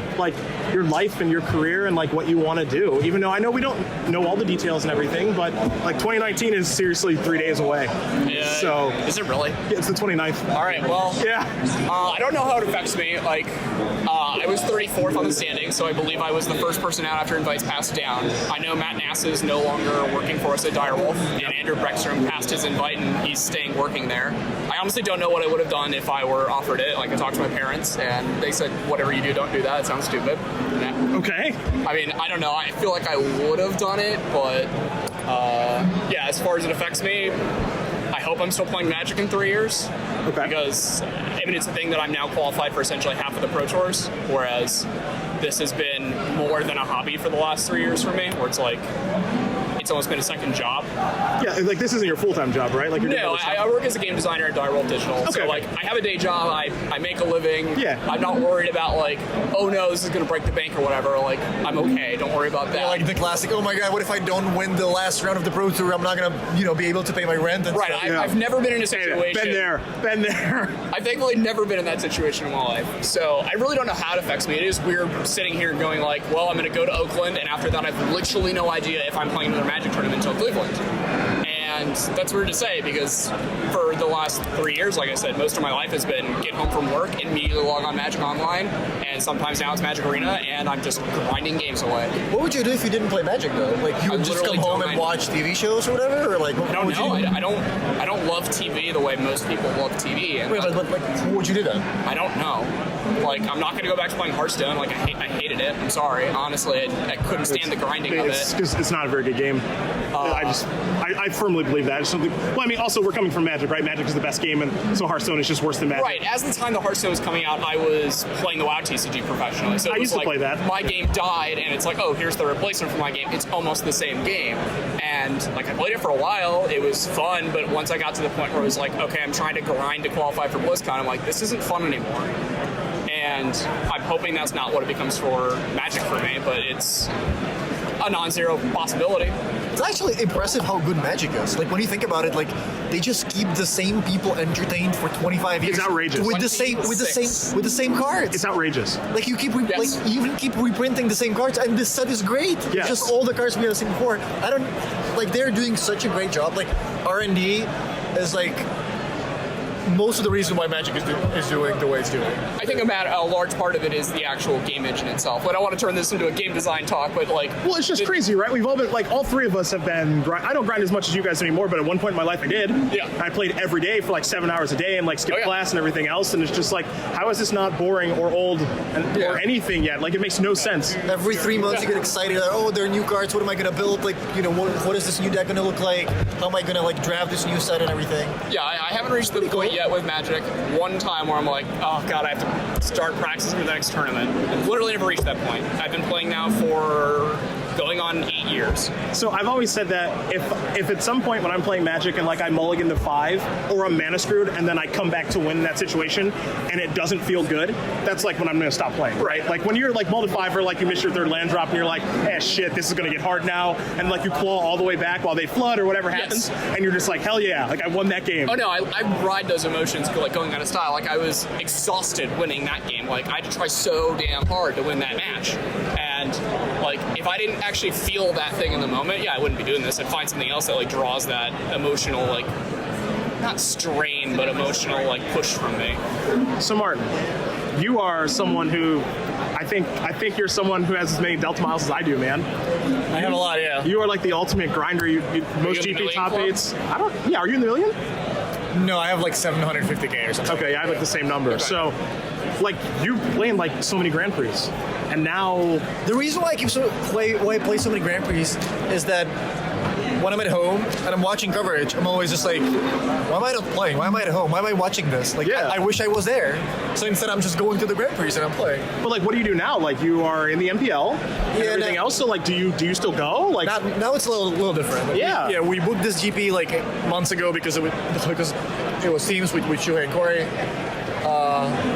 your life and your career and what you want to do? Even though I know we don't know all the details and everything, but 2019 is seriously 3 days away. Yeah. So is it really? Yeah, it's the 29th. All right. Well. Yeah. I don't know how it affects me. I was 34th on the standings. today, so I believe I was the first person out after invites passed down. I know Matt Nass is no longer working for us at Direwolf, and Andrew Breckstrom passed his invite, and he's staying working there. I honestly don't know what I would have done if I were offered it. Like, I talked to my parents, and they said, whatever you do, don't do that. It sounds stupid. Okay. I mean, I don't know. I feel like I would have done it, but yeah, as far as it affects me, I hope I'm still playing Magic in 3 years. Okay. Because, I mean, it's a thing that I'm now qualified for essentially half of the Pro Tours, whereas this has been more than a hobby for the last 3 years for me, where it's like, it's almost been a second job. Yeah, like this isn't your full-time job, right? Like you're doing No, other stuff. I work as a game designer at Direwolf Digital. Okay. So, like, I have a day job, I make a living. Yeah. I'm not worried about, like, oh no, this is going to break the bank or whatever. Like, I'm okay, don't worry about that. Like the classic, oh my god, what if I don't win the last round of the Pro Tour? I'm not gonna, be able to pay my rent and Right, stuff. I've never been in a situation. Been there. I've thankfully never been in that situation in my life. So I really don't know how it affects me. It is weird sitting here and going like, well, I'm going to go to Oakland, and after that I've literally no idea if I'm playing another Magic tournament until Cleveland. And that's weird to say because for the last 3 years, like I said, most of my life has been get home from work, immediately log on Magic Online, and sometimes now it's Magic Arena, and I'm just grinding games away. What would you do if you didn't play Magic though? Like you would just come home and watch TV shows or whatever, or like what I don't would know. you do? I don't love TV the way most people love TV. And Wait, but like, what would you do then? I don't know. Like, I'm not going to go back to playing Hearthstone. Like, I hated it. I'm sorry. Honestly, I couldn't stand the grinding of It's it. just, it's not a very good game. I firmly believe that. It's something. Well, I mean, also we're coming from Magic, right? Magic is the best game, and so Hearthstone is just worse than Magic. Right. As the time the Hearthstone was coming out, I was playing the WoW TCG professionally. So it I was used to like, play that. my game died, and it's like, oh, here's the replacement for my game. It's almost the same game. And, like, I played it for a while. It was fun, but once I got to the point where it was like, okay, I'm trying to grind to qualify for BlizzCon, I'm like, this isn't fun anymore. And I'm hoping that's not what it becomes for Magic for me, but it's a non-zero possibility. It's actually impressive how good Magic is. Like when you think about it, like they just keep the same people entertained for 25 years. It's outrageous. With the same cards. It's outrageous. Like you keep Yes. like you even keep reprinting the same cards, and this set is great. Yes. It's just all the cards we have seen before. I don't like they're doing such a great job. Like R&D is like most of the reason why Magic is doing the way it's doing. I think a large part of it is the actual game engine itself. I don't want to turn this into a game design talk, but like... Well, it's just crazy, right? We've all been, like, all three of us have been, I don't grind as much as you guys anymore, but at one point in my life I did. Yeah. I played every day for like 7 hours a day and like skipped Oh, yeah. class and everything else, and it's just like, how is this not boring or old or anything yet? Like, it makes no sense. Every 3 months you get excited, like, oh, there are new cards, what am I going to build? Like, what is this new deck going to look like? How am I going to, like, draft this new set and everything? Yeah, I haven't reached the point yet with Magic. One time where I'm like, oh god, I have to start practicing for the next tournament. I've literally never reached that point. I've been playing now for going on 8 years. So I've always said that if at some point when I'm playing Magic and like I mulligan to 5 or I'm mana screwed and then I come back to win in that situation and it doesn't feel good, that's like when I'm going to stop playing, right? Like when you're like mull to 5 or like you miss your third land drop and you're like, eh, shit, this is going to get hard now, and like you claw all the way back while they flood or whatever happens, and you're just like, hell yeah, like I won that game. Oh no, I ride those emotions like going out of style. Like I was exhausted winning that game. Like I had to try so damn hard to win that match. And like if I didn't actually feel that thing in the moment, yeah, I wouldn't be doing this. I'd find something else that like draws that emotional, like not strain, but emotional like push from me. So Martin, you are someone who I think you're someone who has as many Delta miles as I do, man. I have a lot, yeah. You are like the ultimate grinder. You most in the GP million top club? 8s. Yeah, are you in the million? No, I have like 750K or something. Okay, I have like the same number. So, like, you play in like so many Grand Prix, and now The reason why I play so many Grand Prix is that when I'm at home and I'm watching coverage, I'm always just like, why am I not playing? Why am I at home? Why am I watching this? Like, Yeah. I wish I was there. So instead, I'm just going to the Grand Prix and I'm playing. but like, what do you do now? Like, you are in the MPL and Yeah, everything now- else. So, like, do you still go? Like, Now it's a little different. Like, Yeah. we booked this GP like months ago because it was teams with Shuhei and Corey.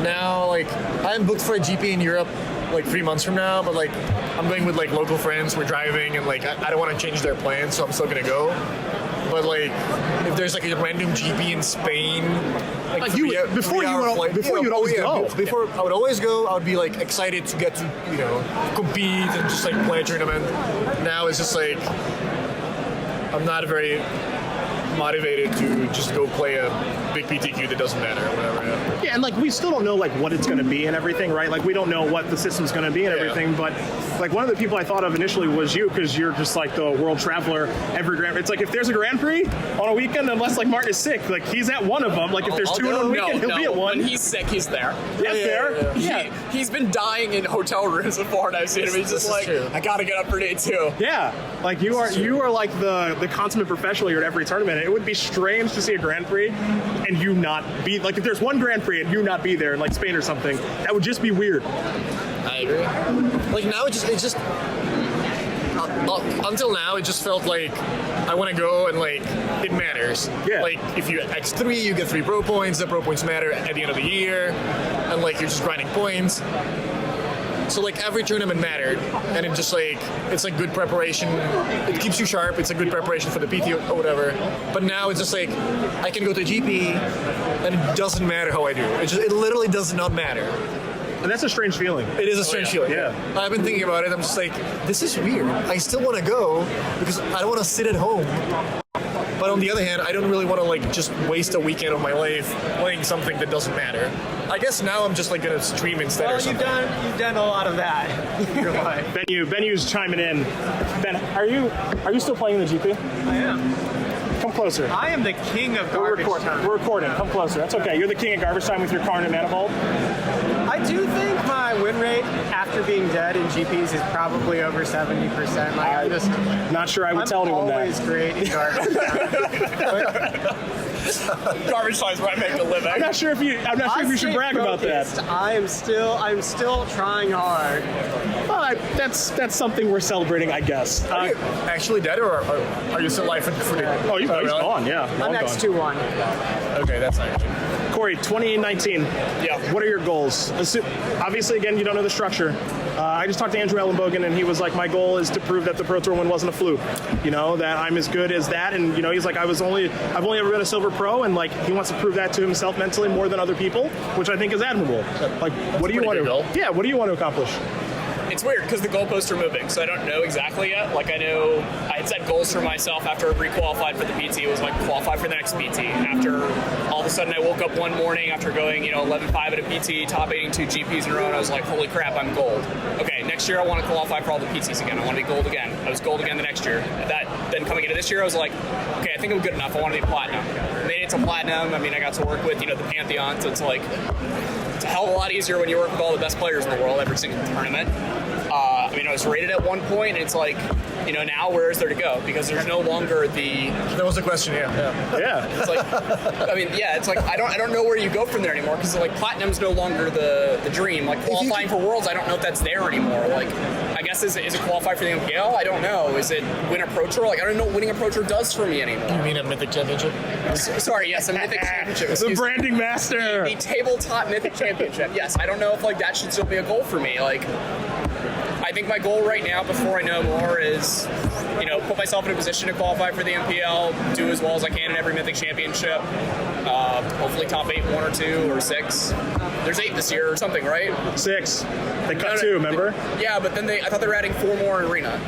Now, like, I'm booked for a GP in Europe like 3 months from now, but like I'm going with like local friends. We're driving, and like I don't want to change their plans, so I'm still gonna go. But like, if there's like a random GP in Spain, Like you- before you would always go. Before I would always go. I would be like excited to get to compete and just like play a tournament. Now it's just like I'm not very motivated to just go play a big PTQ that doesn't matter or whatever. Yeah, and like we still don't know like what it's going to be and everything, right? Like we don't know what the system's going to be and everything. But like one of the people I thought of initially was you, because you're just like the world traveler. Every Grand, it's like if there's a Grand Prix on a weekend, unless like Martin is sick, like he's at one of them. Like if there's two in one weekend, he'll be at one. When he's sick, he's there. Yeah. He's been dying in hotel rooms before, and I've seen him. He's just like, I gotta get up for day 2. Yeah, like you are like the consummate professional. You're at every tournament. It would be strange to see a Grand Prix and you not be like, if there's one Grand Prix and you not be there in like Spain or something, that would just be weird. I agree. Like now it just until now it just felt like I want to go and like it matters. Yeah. Like if you X3, you get 3 pro points. The pro points matter at the end of the year, and like you're just grinding points. So like every tournament mattered, and it just like it's like good preparation. It keeps you sharp. It's a good preparation for the PT or whatever. But now it's just like I can go to GP, and it doesn't matter how I do. It literally does not matter. And that's a strange feeling. It is a strange feeling. Yeah. I've been thinking about it. I'm just like, this is weird. I still want to go because I don't want to sit at home. But on the other hand, I don't really want to like just waste a weekend of my life playing something that doesn't matter. I guess now I'm just like gonna stream instead or something. You've done a lot of that in your life. Benu's chiming in. Ben, are you still playing in the GP? I am. Come closer. I am the king of garbage time. We're recording. Come closer. That's okay. You're the king of garbage time with your Karn and Manifold. I do think my win rate after being dead in GPs is probably over 70%. Like I'm just not sure I would tell anyone that. I'm always great in garbage time. Garbage time is where I make a living. I'm not sure if you should brag about that. I'm still trying hard. Well, that's something we're celebrating, I guess. Are you actually dead, or are you still alive for the? Oh, he's gone. Yeah, I'm X2-1. Okay, that's nice. Corey, 2019. Yeah. What are your goals? Obviously, again, you don't know the structure. I just talked to Andrew Ellenbogen, and he was like, my goal is to prove that the Pro Tour win wasn't a fluke. You know, that I'm as good as that. And, you know, he's like, I've only ever been a silver pro, and, like, he wants to prove that to himself mentally more than other people, which I think is admirable. Like, what do you want to... Yeah, what do you want to accomplish? It's weird because the goalposts are moving, so I don't know exactly yet. Like I know I had set goals for myself after I re-qualified for the PT. It was like qualify for the next PT. After all of a sudden I woke up one morning after going 11-5 at a PT, top 8 2 GPs in a row, and I was like, holy crap, I'm gold. Okay, next year I want to qualify for all the PTs again. I want to be gold again. I was gold again the next year. Then coming into this year, I was like, okay, I think I'm good enough. I want to be platinum. Made it to platinum. I mean, I got to work with the Pantheon, so it's like it's a hell of a lot easier when you work with all the best players in the world every single tournament. I mean, I was rated at one point, and it's like, now where is there to go? Because there's no longer the... That was the question, yeah. It's like, I mean, yeah, it's like, I don't know where you go from there anymore, because, like, Platinum's no longer the dream. Like, qualifying for Worlds, I don't know if that's there anymore. Like, I guess, is it qualify for the MPL? I don't know. Is it win a Pro Tour? Like, I don't know what winning a Pro Tour does for me anymore. You mean a Mythic Championship? Sorry, yes, a Mythic Championship. The branding master! The tabletop Mythic Championship. Yes, I don't know if, like, that should still be a goal for me. Like... I think my goal right now, before I know more, is, put myself in a position to qualify for the MPL, do as well as I can in every Mythic Championship. Hopefully top 8, 1 or 2 or 6. There's 8 this year or something, right? 6. They cut 2, remember? Yeah, but then I thought they were adding 4 more in Arena.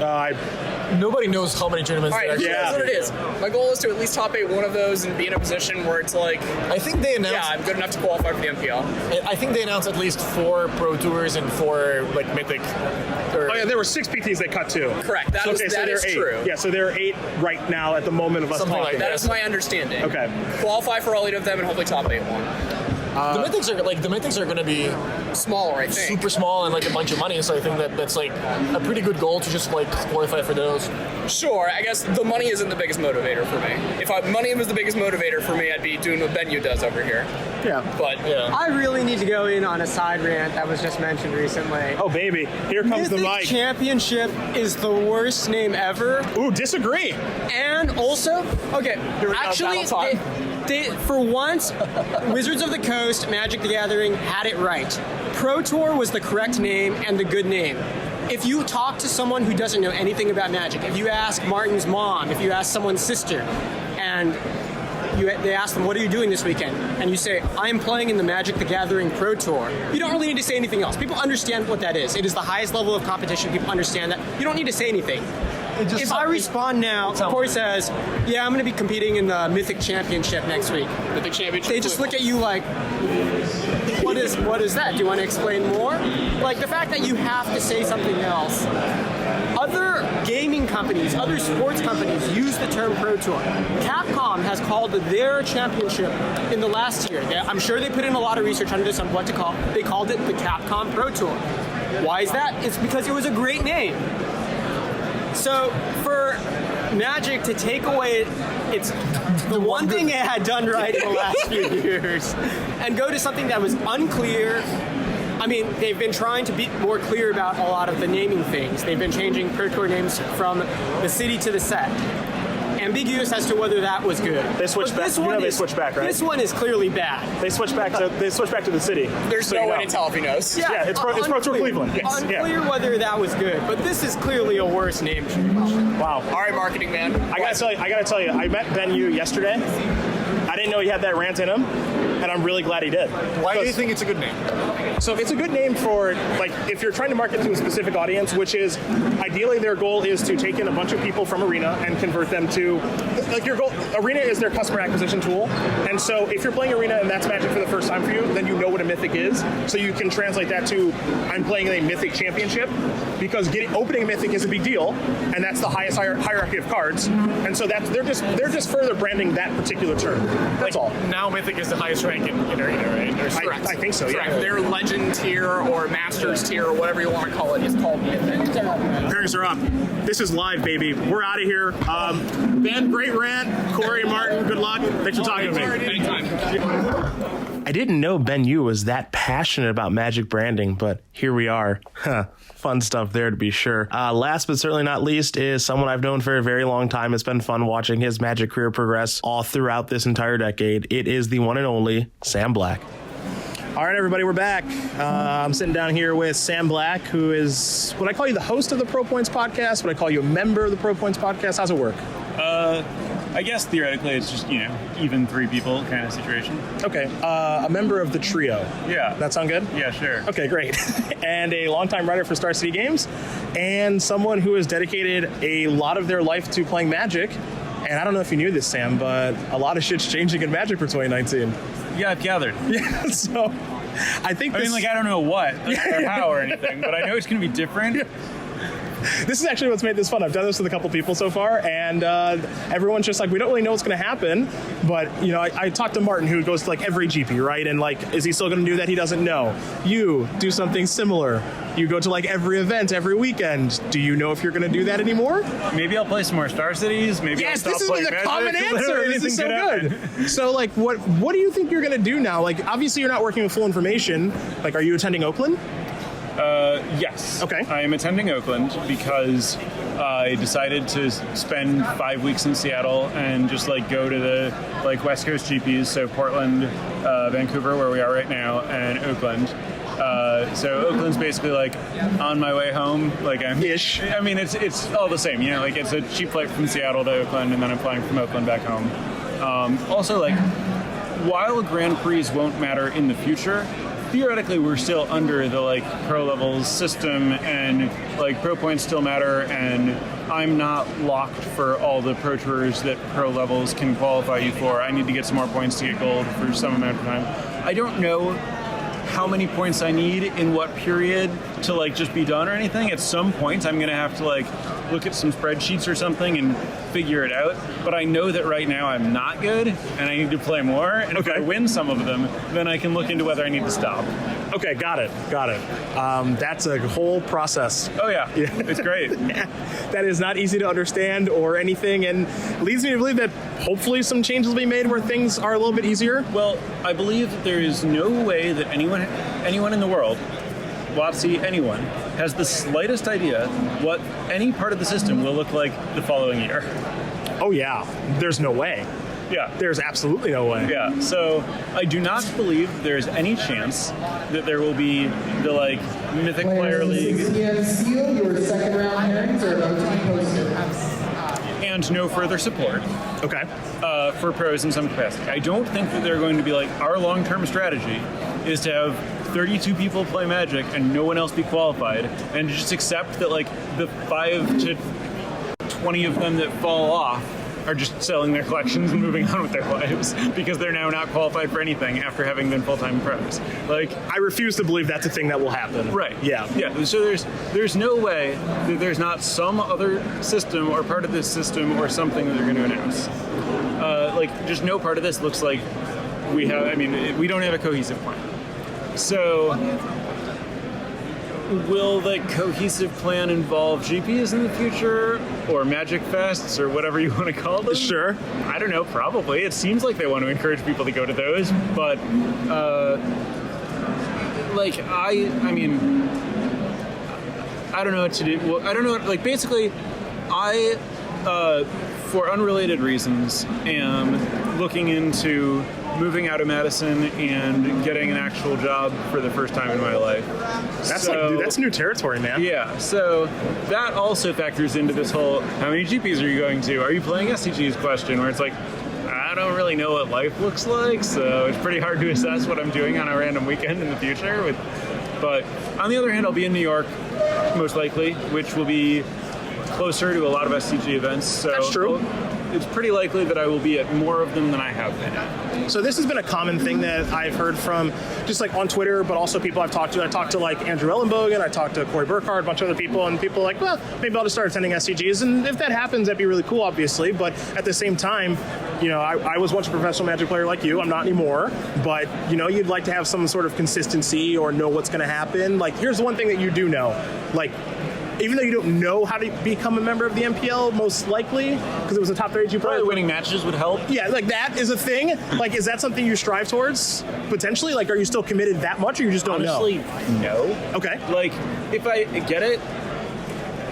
Nobody knows how many tournaments there are. That's what it is. My goal is to at least top 8 one of those and be in a position where it's like... I think they announced... Yeah, I'm good enough to qualify for the MPL. I think they announced at least 4 Pro Tours and 4, like, Mythic... there were 6 PTs they cut 2. Correct. That is true. Yeah, so there are 8 right now at the moment of us Something talking. like that. That is my understanding. Okay. Qualify for all 8 of them and hopefully top 8 one. The Mythics are going to be smaller, I think. Super small and like a bunch of money, so I think that's like a pretty good goal to just like qualify for those. Sure, I guess the money isn't the biggest motivator for me. If money was the biggest motivator for me, I'd be doing what Benu does over here. Yeah. But I really need to go in on a side rant that was just mentioned recently. Oh baby, here comes the mic. Championship is the worst name ever. Ooh, disagree. And also, okay, actually, they for once, Wizards of the Coast, Magic the Gathering had it right. Pro Tour was the correct name and the good name. If you talk to someone who doesn't know anything about Magic, if you ask Martin's mom, if you ask someone's sister, and they ask them, what are you doing this weekend? And you say, I'm playing in the Magic the Gathering Pro Tour. You don't really need to say anything else. People understand what that is. It is the highest level of competition. People understand that. You don't need to say anything. if I respond now, Corey says, yeah, I'm going to be competing in the Mythic Championship next week. Mythic Championship. They just look at you like, what is that? Do you want to explain more? Like the fact that you have to say something else. Other gaming companies, other sports companies use the term Pro Tour. Capcom has called their championship in the last year. I'm sure they put in a lot of research on this on what to call. They called it the Capcom Pro Tour. Why is that? It's because it was a great name. So for Magic to take away it's the one thing it had done right in the last few years and go to something that was unclear. I mean, they've been trying to be more clear about a lot of the naming things. They've been changing Pro Tour names from the city to the set. Ambiguous as to whether that was good. They switched back. They switched back, right? This one is clearly bad. They switched back to the city. There's no way to tell if he knows. Yeah, it's Pro Tour Cleveland. Yes. Unclear whether that was good, but this is clearly a worse name change. Wow. All right, marketing man. I gotta tell you, I met Ben Yu yesterday. I didn't know he had that rant in him, and I'm really glad he did. Why do you think it's a good name? So it's a good name for, like, if you're trying to market to a specific audience, which is, ideally their goal is to take in a bunch of people from Arena and convert them to, like, your goal, Arena is their customer acquisition tool, and so if you're playing Arena and that's Magic for the first time for you, then you know what a Mythic is, so you can translate that to, I'm playing a Mythic Championship, because opening a Mythic is a big deal, and that's the highest hierarchy of cards, and so they're just further branding that particular term. That's all. Now Mythic is the highest rank in Arena, right? I think so, yeah. Correct. Their Legend tier or Masters tier or whatever you want to call it is called Mythic. Parents are up. This is live, baby. We're out of here. Ben, great rant. Corey, Martin, good luck. Thanks for talking to me. Anytime. I didn't know Ben Yu was that passionate about Magic branding, but here we are. Fun stuff there to be sure. Last but certainly not least is someone I've known for a very long time. It's been fun watching his Magic career progress all throughout this entire decade. It is the one and only Sam Black. All right, everybody, we're back. I'm sitting down here with Sam Black, who is, would I call you the host of the Pro Points podcast? Would I call you a member of the Pro Points podcast? How's it work? I guess theoretically it's just, even three people kind of situation. Okay, a member of the trio. Yeah. That sound good? Yeah, sure. Okay, great. And a longtime writer for Star City Games, and someone who has dedicated a lot of their life to playing Magic. And I don't know if you knew this, Sam, but a lot of shit's changing in Magic for 2019. Yeah, I've gathered. Yeah, so I think I don't know what or how or anything, but I know it's going to be different. Yeah. This is actually what's made this fun. I've done this with a couple people so far, and everyone's just like, we don't really know what's going to happen. But, I talked to Martin, who goes to, like, every GP, right? And, like, is he still going to do that? He doesn't know. You do something similar. You go to, like, every event, every weekend. Do you know if you're going to do that anymore? Maybe I'll play some more Star Cities. Maybe I'll stop playing Magic. Yes, this is the common answer. This is so good. So, like, what do you think you're going to do now? Like, obviously you're not working with full information. Like, are you attending Oakland? Yes. Okay. I am attending Oakland because I decided to spend 5 weeks in Seattle and just go to the West Coast GPs, so Portland, Vancouver, where we are right now, and Oakland. So Oakland's basically on my way home. Ish. I mean, it's all the same. It's a cheap flight from Seattle to Oakland, and then I'm flying from Oakland back home. Also, while Grand Prix won't matter in the future, theoretically, we're still under the pro levels system, and pro points still matter, and I'm not locked for all the pro tours that pro levels can qualify you for. I need to get some more points to get gold for some amount of time. I don't know how many points I need in what period to just be done or anything. At some point, I'm gonna have to look at some spreadsheets or something and figure it out. But I know that right now I'm not good, and I need to play more. And if I win some of them, then I can look into whether I need to stop. Okay, got it. That's a whole process. Oh yeah. It's great. Yeah. That is not easy to understand or anything, and leads me to believe that hopefully some changes will be made where things are a little bit easier. Well, I believe that there is no way that anyone in the world, WotC, anyone, has the slightest idea what any part of the system will look like the following year. Oh yeah, there's no way. Yeah. There's absolutely no way. Yeah, so I do not believe there's any chance that there will be the Mythic Player League. Seal, your second round pairings are about to be posted. And no further support. Okay. For pros in some capacity. I don't think that they're going to be our long-term strategy is to have 32 people play Magic and no one else be qualified, and just accept that the 5 to 20 of them that fall off are just selling their collections and moving on with their lives because they're now not qualified for anything after having been full-time pros. Like, I refuse to believe that's a thing that will happen. Right. Yeah. Yeah. So there's no way that there's not some other system or part of this system or something that they're going to announce. Like, just no part of this looks like we have. I mean, we don't have a cohesive plan. So, will the cohesive plan involve GPs in the future, or Magic Fests, or whatever you want to call them? Sure. I don't know, probably. It seems like they want to encourage people to go to those, but, I mean, I don't know what to do. Well, I don't know, basically, I, for unrelated reasons, am looking into moving out of Madison and getting an actual job for the first time in my life. That's new territory, man. Yeah, so that also factors into this whole, how many GPs are you going to? Are you playing SCG's question, where it's like, I don't really know what life looks like, so it's pretty hard to assess what I'm doing on a random weekend in the future. But on the other hand, I'll be in New York, most likely, which will be closer to a lot of SCG events. So that's true. It's pretty likely that I will be at more of them than I have been at. So this has been a common thing that I've heard from just like on Twitter, but also people I've talked to. I talked to like Andrew Ellenbogen, I talked to Corey Burkhardt, a bunch of other people, and people are like, well, maybe I'll just start attending SCGs. And if that happens, that'd be really cool, obviously. But at the same time, you know, I was once a professional Magic player like you. I'm not anymore. But, you know, you'd like to have some sort of consistency or know what's going to happen. Like, here's the one thing that you do know. Like, even though you don't know how to become a member of the MPL, most likely, because it was a top 32 player. Probably winning matches would help. Yeah, like that is a thing. Like, is that something you strive towards, potentially? Like, are you still committed that much, or you just don't Honestly, know? no. Okay. Like, if I get it,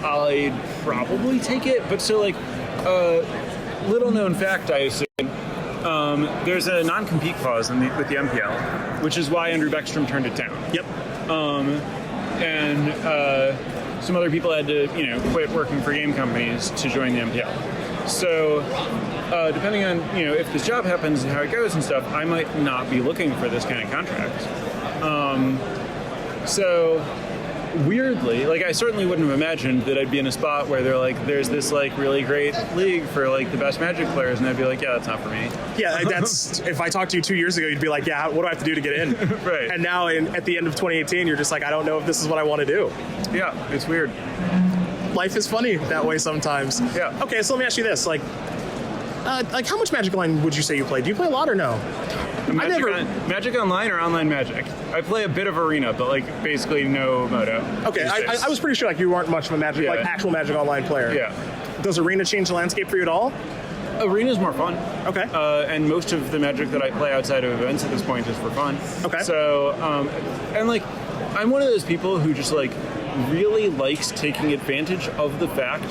I'd probably take it. But so, like, little known fact, I assume, there's a non-compete clause with the MPL, which is why Andrew Beckstrom turned it down. Yep. Some other people had to, you know, quit working for game companies to join the MPL. So, depending on, you know, if this job happens and how it goes and stuff, I might not be looking for this kind of contract. So, weirdly, like, I certainly wouldn't have imagined that I'd be in a spot where they're like, there's this, like, really great league for, like, the best Magic players, and I'd be like, yeah, that's not for me. Yeah, that's, if I talked to you 2 years ago, you'd be like, yeah, what do I have to do to get in? Right. And now, at the end of 2018, you're just like, I don't know if this is what I want to do. Yeah, it's weird. Life is funny that way sometimes. Yeah. Okay, so let me ask you this, like how much Magic Online would you say you play? Do you play a lot or no? Magic Online or Online Magic? I play a bit of Arena, but like basically no Moto. Okay, I was pretty sure like you weren't much of a Magic, like actual Magic Online player. Yeah. Does Arena change the landscape for you at all? Arena's more fun. Okay. And most of the Magic that I play outside of events at this point is for fun. Okay. So, and like, I'm one of those people who just like really likes taking advantage of the fact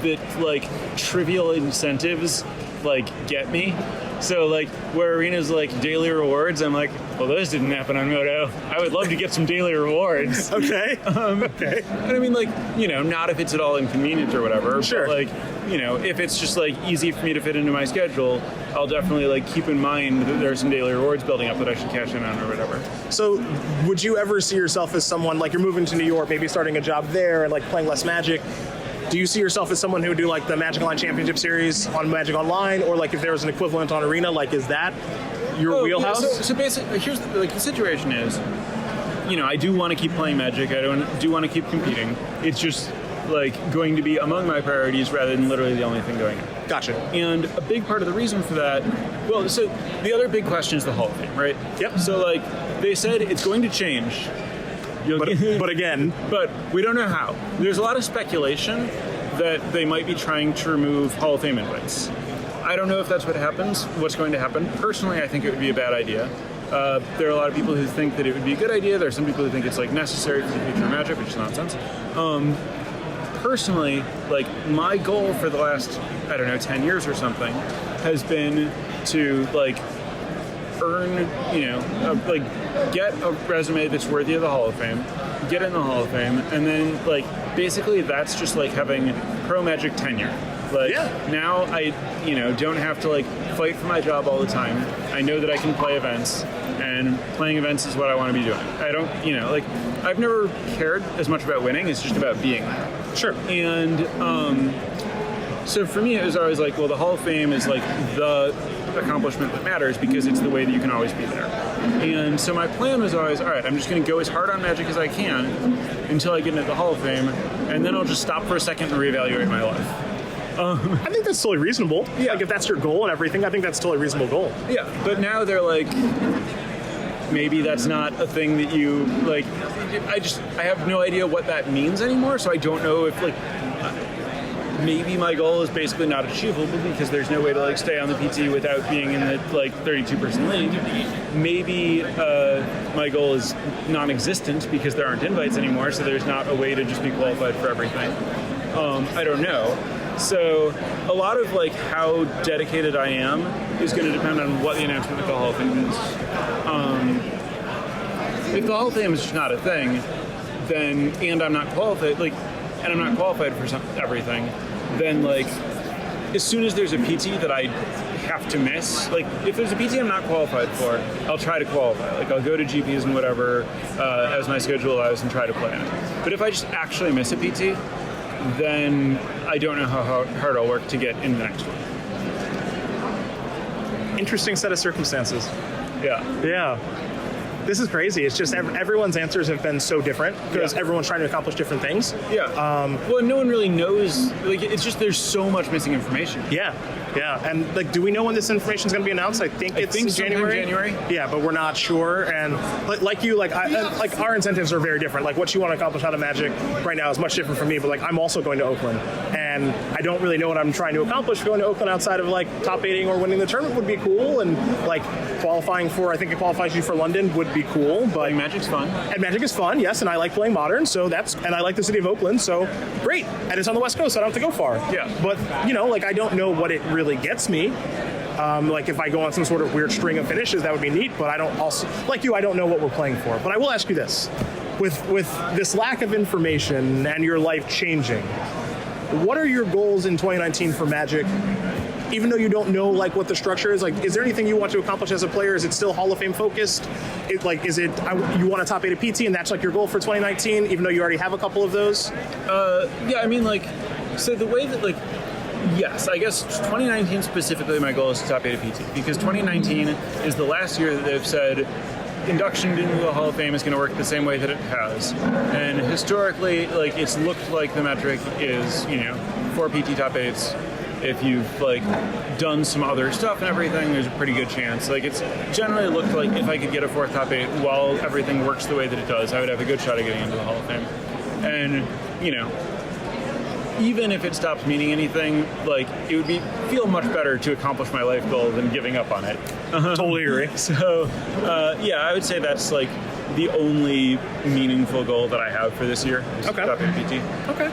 that like trivial incentives like get me. So like where Arena's like daily rewards, I'm like, well, those didn't happen on Moto. I would love to get some daily rewards. Okay. Okay. And I mean, like, you know, not if it's at all inconvenient or whatever. Sure. But like, you know, if it's just like easy for me to fit into my schedule, I'll definitely like keep in mind that there's some daily rewards building up that I should cash in on or whatever. So would you ever see yourself as someone, like you're moving to New York, maybe starting a job there and like playing less Magic? Do you see yourself as someone who would do like the Magic Online Championship Series on Magic Online, or like if there was an equivalent on Arena, like is that your wheelhouse? Yeah, so basically, here's the situation is, you know, I do want to keep playing Magic. I do want to keep competing. It's just like going to be among my priorities rather than literally the only thing going on. Gotcha. And a big part of the reason for that, well, so the other big question is the Hall of Fame, right? Yep. So like they said it's going to change. But again, but we don't know how. There's a lot of speculation that they might be trying to remove Hall of Fame invites. I don't know if that's what's going to happen. Personally, I think it would be a bad idea. There are a lot of people who think that it would be a good idea. There are some people who think it's like necessary for the future of Magic, which is nonsense. Personally, like my goal for the last, 10 years or something has been to like earn, like get a resume that's worthy of the Hall of Fame, get in the Hall of Fame, and then like basically that's just like having pro Magic tenure. Like now I, don't have to like fight for my job all the time. I know that I can play events, and playing events is what I want to be doing. I don't, like I've never cared as much about winning. It's just about being there. Sure. And So for me, it was always like, well, the Hall of Fame is like the accomplishment that matters because it's the way that you can always be there. And so my plan was always, all right, I'm just going to go as hard on Magic as I can until I get into the Hall of Fame, and then I'll just stop for a second and reevaluate my life. I think that's totally reasonable. Yeah. Like if that's your goal and everything, I think that's a totally reasonable goal. Yeah, but now they're like, maybe that's not a thing that you like. I have no idea what that means anymore, so I don't know if like maybe my goal is basically not achievable because there's no way to like stay on the PT without being in the like 32-person league. Maybe my goal is non-existent because there aren't invites anymore, so there's not a way to just be qualified for everything. I don't know. So a lot of like how dedicated I am is going to depend on what the announcement of the Hall of Fame is. If the Hall of Fame is just not a thing, then and I'm not qualified, and I'm not qualified for everything, then like as soon as there's a PT that I have to miss, like if there's a PT I'm not qualified for, I'll try to qualify. Like I'll go to GPs and whatever as my schedule allows and try to play in it. But if I just actually miss a PT, then I don't know how hard I'll work to get in the next one. Interesting set of circumstances. Yeah. Yeah. This is crazy. It's just everyone's answers have been so different because everyone's trying to accomplish different things. Yeah. Well, no one really knows. Like, it's just there's so much missing information. Yeah. Yeah. And like, do we know when this information is going to be announced? I think it's January. Yeah, but we're not sure. And like you, like our incentives are very different. Like what you want to accomplish out of Magic right now is much different from me. But like, I'm also going to Oakland, and I don't really know what I'm trying to accomplish going to Oakland outside of like top 8ing or winning the tournament would be cool, and like qualifying for, I think it qualifies you for London would be cool. But Magic's fun. And Magic is fun, yes, and I like playing Modern, so and I like the city of Oakland, so great. And it's on the West Coast, so I don't have to go far. Yeah. But, you know, like I don't know what it really gets me. Like if I go on some sort of weird string of finishes, that would be neat, but I don't also, like you, I don't know what we're playing for. But I will ask you this. With this lack of information and your life changing, what are your goals in 2019 for Magic? Even though you don't know like what the structure is, like, is there anything you want to accomplish as a player? Is it still Hall of Fame focused? You want a top 8 at PT, and that's like your goal for 2019, even though you already have a couple of those? Yeah, I mean, like, so the way that, like, yes, I guess 2019 specifically, my goal is to top 8 at PT, because 2019 is the last year that they've said induction into the Hall of Fame is going to work the same way that it has. And historically, like, it's looked like the metric is, 4 PT top 8s. If you've like done some other stuff and everything, there's a pretty good chance. Like it's generally looked like if I could get a 4th top 8 while everything works the way that it does, I would have a good shot at getting into the Hall of Fame. And even if it stops meaning anything, like it would feel much better to accomplish my life goal than giving up on it. Totally agree. So yeah, I would say that's like the only meaningful goal that I have for this year. Is Okay. top 8 PT. Okay.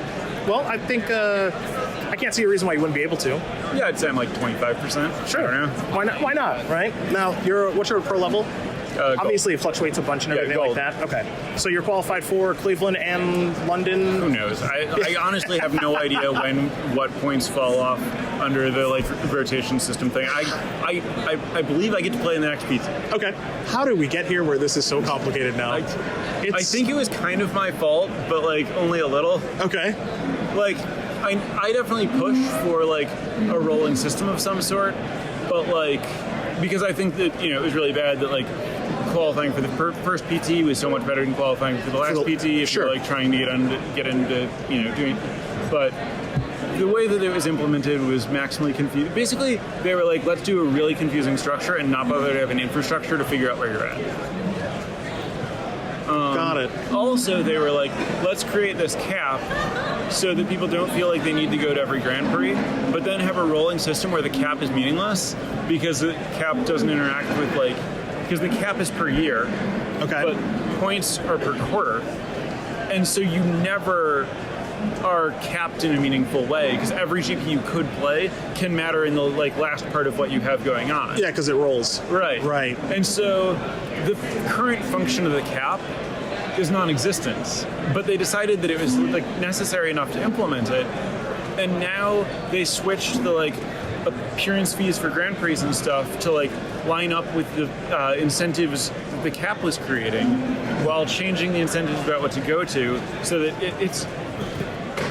Well, I think I can't see a reason why you wouldn't be able to. Yeah, I'd say I'm like 25%. Sure. I don't know. Why not? Why not? Right now, what's your pro level? Obviously, it fluctuates a bunch and everything like gold. that. Okay, so you're qualified for Cleveland and London. Who knows? I honestly have no idea what points fall off under the like rotation system thing. I believe I get to play in the next PT. Okay, how did we get here where this is so complicated now? I think it was kind of my fault, but like only a little. Okay, like I definitely push for like a rolling system of some sort, but like because I think that it was really bad that like qualifying for the first PT was so much better than qualifying for the last PT if you're like trying to get into doing. But the way that it was implemented was maximally confusing. Basically, they were like, let's do a really confusing structure and not bother to have an infrastructure to figure out where you're at. Got it. Also, they were like, let's create this cap so that people don't feel like they need to go to every Grand Prix, but then have a rolling system where the cap is meaningless because the cap doesn't interact with because the cap is per year, okay, but points are per quarter, and so you never are capped in a meaningful way because every GP you could play can matter in the last part of what you have going on. Yeah, because it rolls. Right. And so the current function of the cap is non-existent, but they decided that it was necessary enough to implement it, and now they switched the appearance fees for Grand Prix and stuff to line up with the incentives that the cap was creating, while changing the incentives about what to go to, so that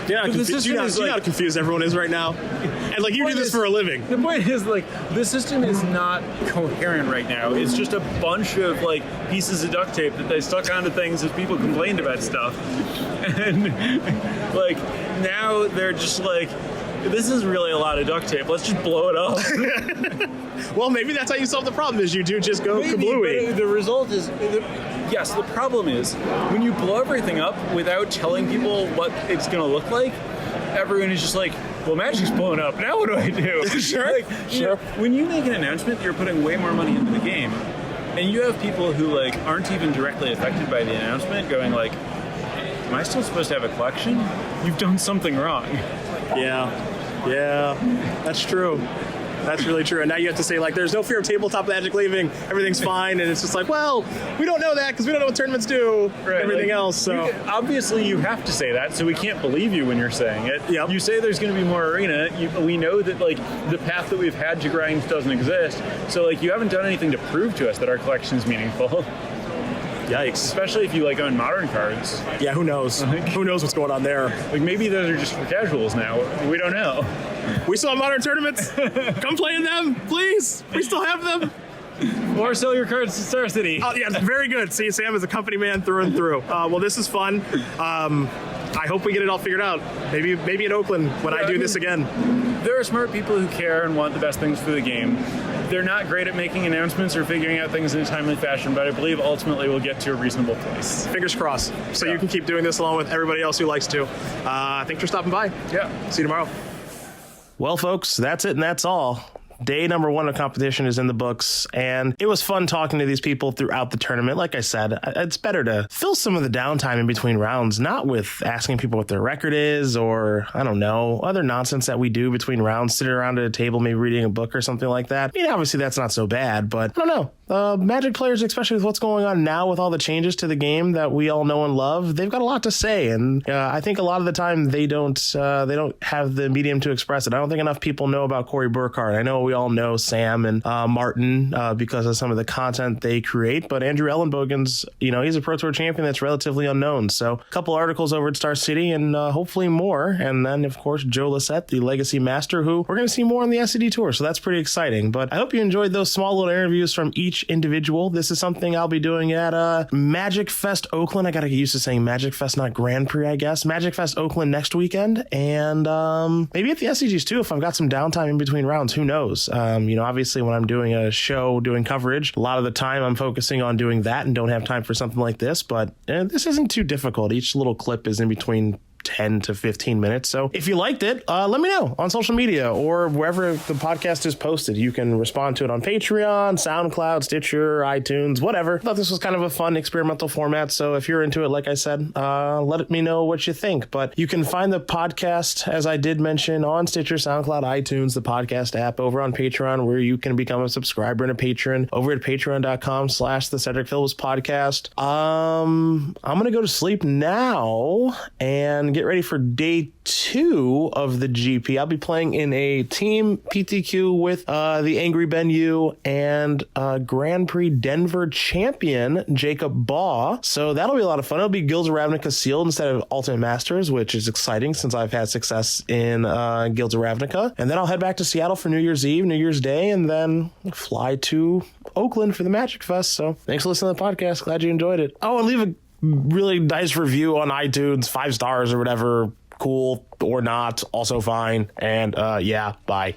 You know how confused everyone is right now? And like, you do this for a living. The point is, like, the system is not coherent right now. It's just a bunch of, like, pieces of duct tape that they stuck onto things as people complained about stuff. And, like, now they're just like, this is really a lot of duct tape. Let's just blow it up. Well, maybe that's how you solve the problem, is you do just go kablooey. But the result is, yes, the problem is when you blow everything up without telling people what it's going to look like, everyone is just like, well, Magic's blown up. Now what do I do? Sure. Sure. When you make an announcement, you're putting way more money into the game. And you have people who, like, aren't even directly affected by the announcement going like, am I still supposed to have a collection? You've done something wrong. Yeah, that's true. That's really true. And now you have to say, like, there's no fear of tabletop Magic leaving. Everything's fine. And it's just like, well, we don't know that because we don't know what tournaments do. Right, everything else. So obviously you have to say that, so we can't believe you when you're saying it. Yep. You say there's going to be more arena. We know that, like, the path that we've had to grind doesn't exist. So, like, you haven't done anything to prove to us that our collection's meaningful. Yikes. Especially if you, like, own modern cards. Yeah, who knows? Who knows what's going on there? Like, maybe those are just for casuals now. We don't know. We still have modern tournaments. Come play in them, please. We still have them. Or sell your cards to Star City. Oh, yeah, very good. See, Sam is a company man through and through. Well, this is fun. I hope we get it all figured out. Maybe in Oakland when I do this again. There are smart people who care and want the best things for the game. They're not great at making announcements or figuring out things in a timely fashion, but I believe ultimately we'll get to a reasonable place. Fingers crossed. So you can keep doing this along with everybody else who likes to. Thanks for stopping by. Yeah. See you tomorrow. Well, folks, that's it and that's all. Day number 1 of competition is in the books, and it was fun talking to these people throughout the tournament. Like I said, it's better to fill some of the downtime in between rounds, not with asking people what their record is or, I don't know, other nonsense that we do between rounds, sitting around at a table, maybe reading a book or something like that. I mean, obviously that's not so bad, but I don't know. Magic players, especially with what's going on now with all the changes to the game that we all know and love, they've got a lot to say, and I think a lot of the time they don't have the medium to express it. I don't think enough people know about Corey Burkhardt. I know we all know Sam and Martin because of some of the content they create, but Andrew Ellenbogen's, he's a Pro Tour champion that's relatively unknown. So a couple articles over at Star City and hopefully more. And then, of course, Joe Lissette, the Legacy Master, who we're going to see more on the SCD Tour. So that's pretty exciting. But I hope you enjoyed those small little interviews from each individual. This is something I'll be doing at Magic Fest Oakland. I got to get used to saying Magic Fest, not Grand Prix, I guess. Magic Fest Oakland next weekend. And maybe at the SCGs too, if I've got some downtime in between rounds. Who knows? Obviously when I'm doing a show, doing coverage, a lot of the time I'm focusing on doing that and don't have time for something like this, but this isn't too difficult. Each little clip is in between 10 to 15 minutes. So if you liked it, let me know on social media or wherever the podcast is posted. You can respond to it on Patreon, SoundCloud, Stitcher, iTunes, whatever. I thought this was kind of a fun experimental format. So if you're into it, like I said, let me know what you think. But you can find the podcast, as I did mention, on Stitcher, SoundCloud, iTunes, the podcast app, over on Patreon, where you can become a subscriber and a patron over at patreon.com/the Cedric Phillips podcast. I'm going to go to sleep now and get ready for day 2 of the GP. I'll be playing in a team PTQ with the Angry Ben Yu and Grand Prix Denver champion Jacob Baugh. So that'll be a lot of fun. It'll be Guilds of Ravnica sealed instead of Ultimate Masters, which is exciting since I've had success in Guilds of Ravnica. And then I'll head back to Seattle for New Year's Eve, New Year's Day, and then fly to Oakland for the Magic Fest. So thanks for listening to the podcast. Glad you enjoyed it. Oh, and leave a really nice review on iTunes, 5 stars or whatever. Cool or not, also fine. And bye.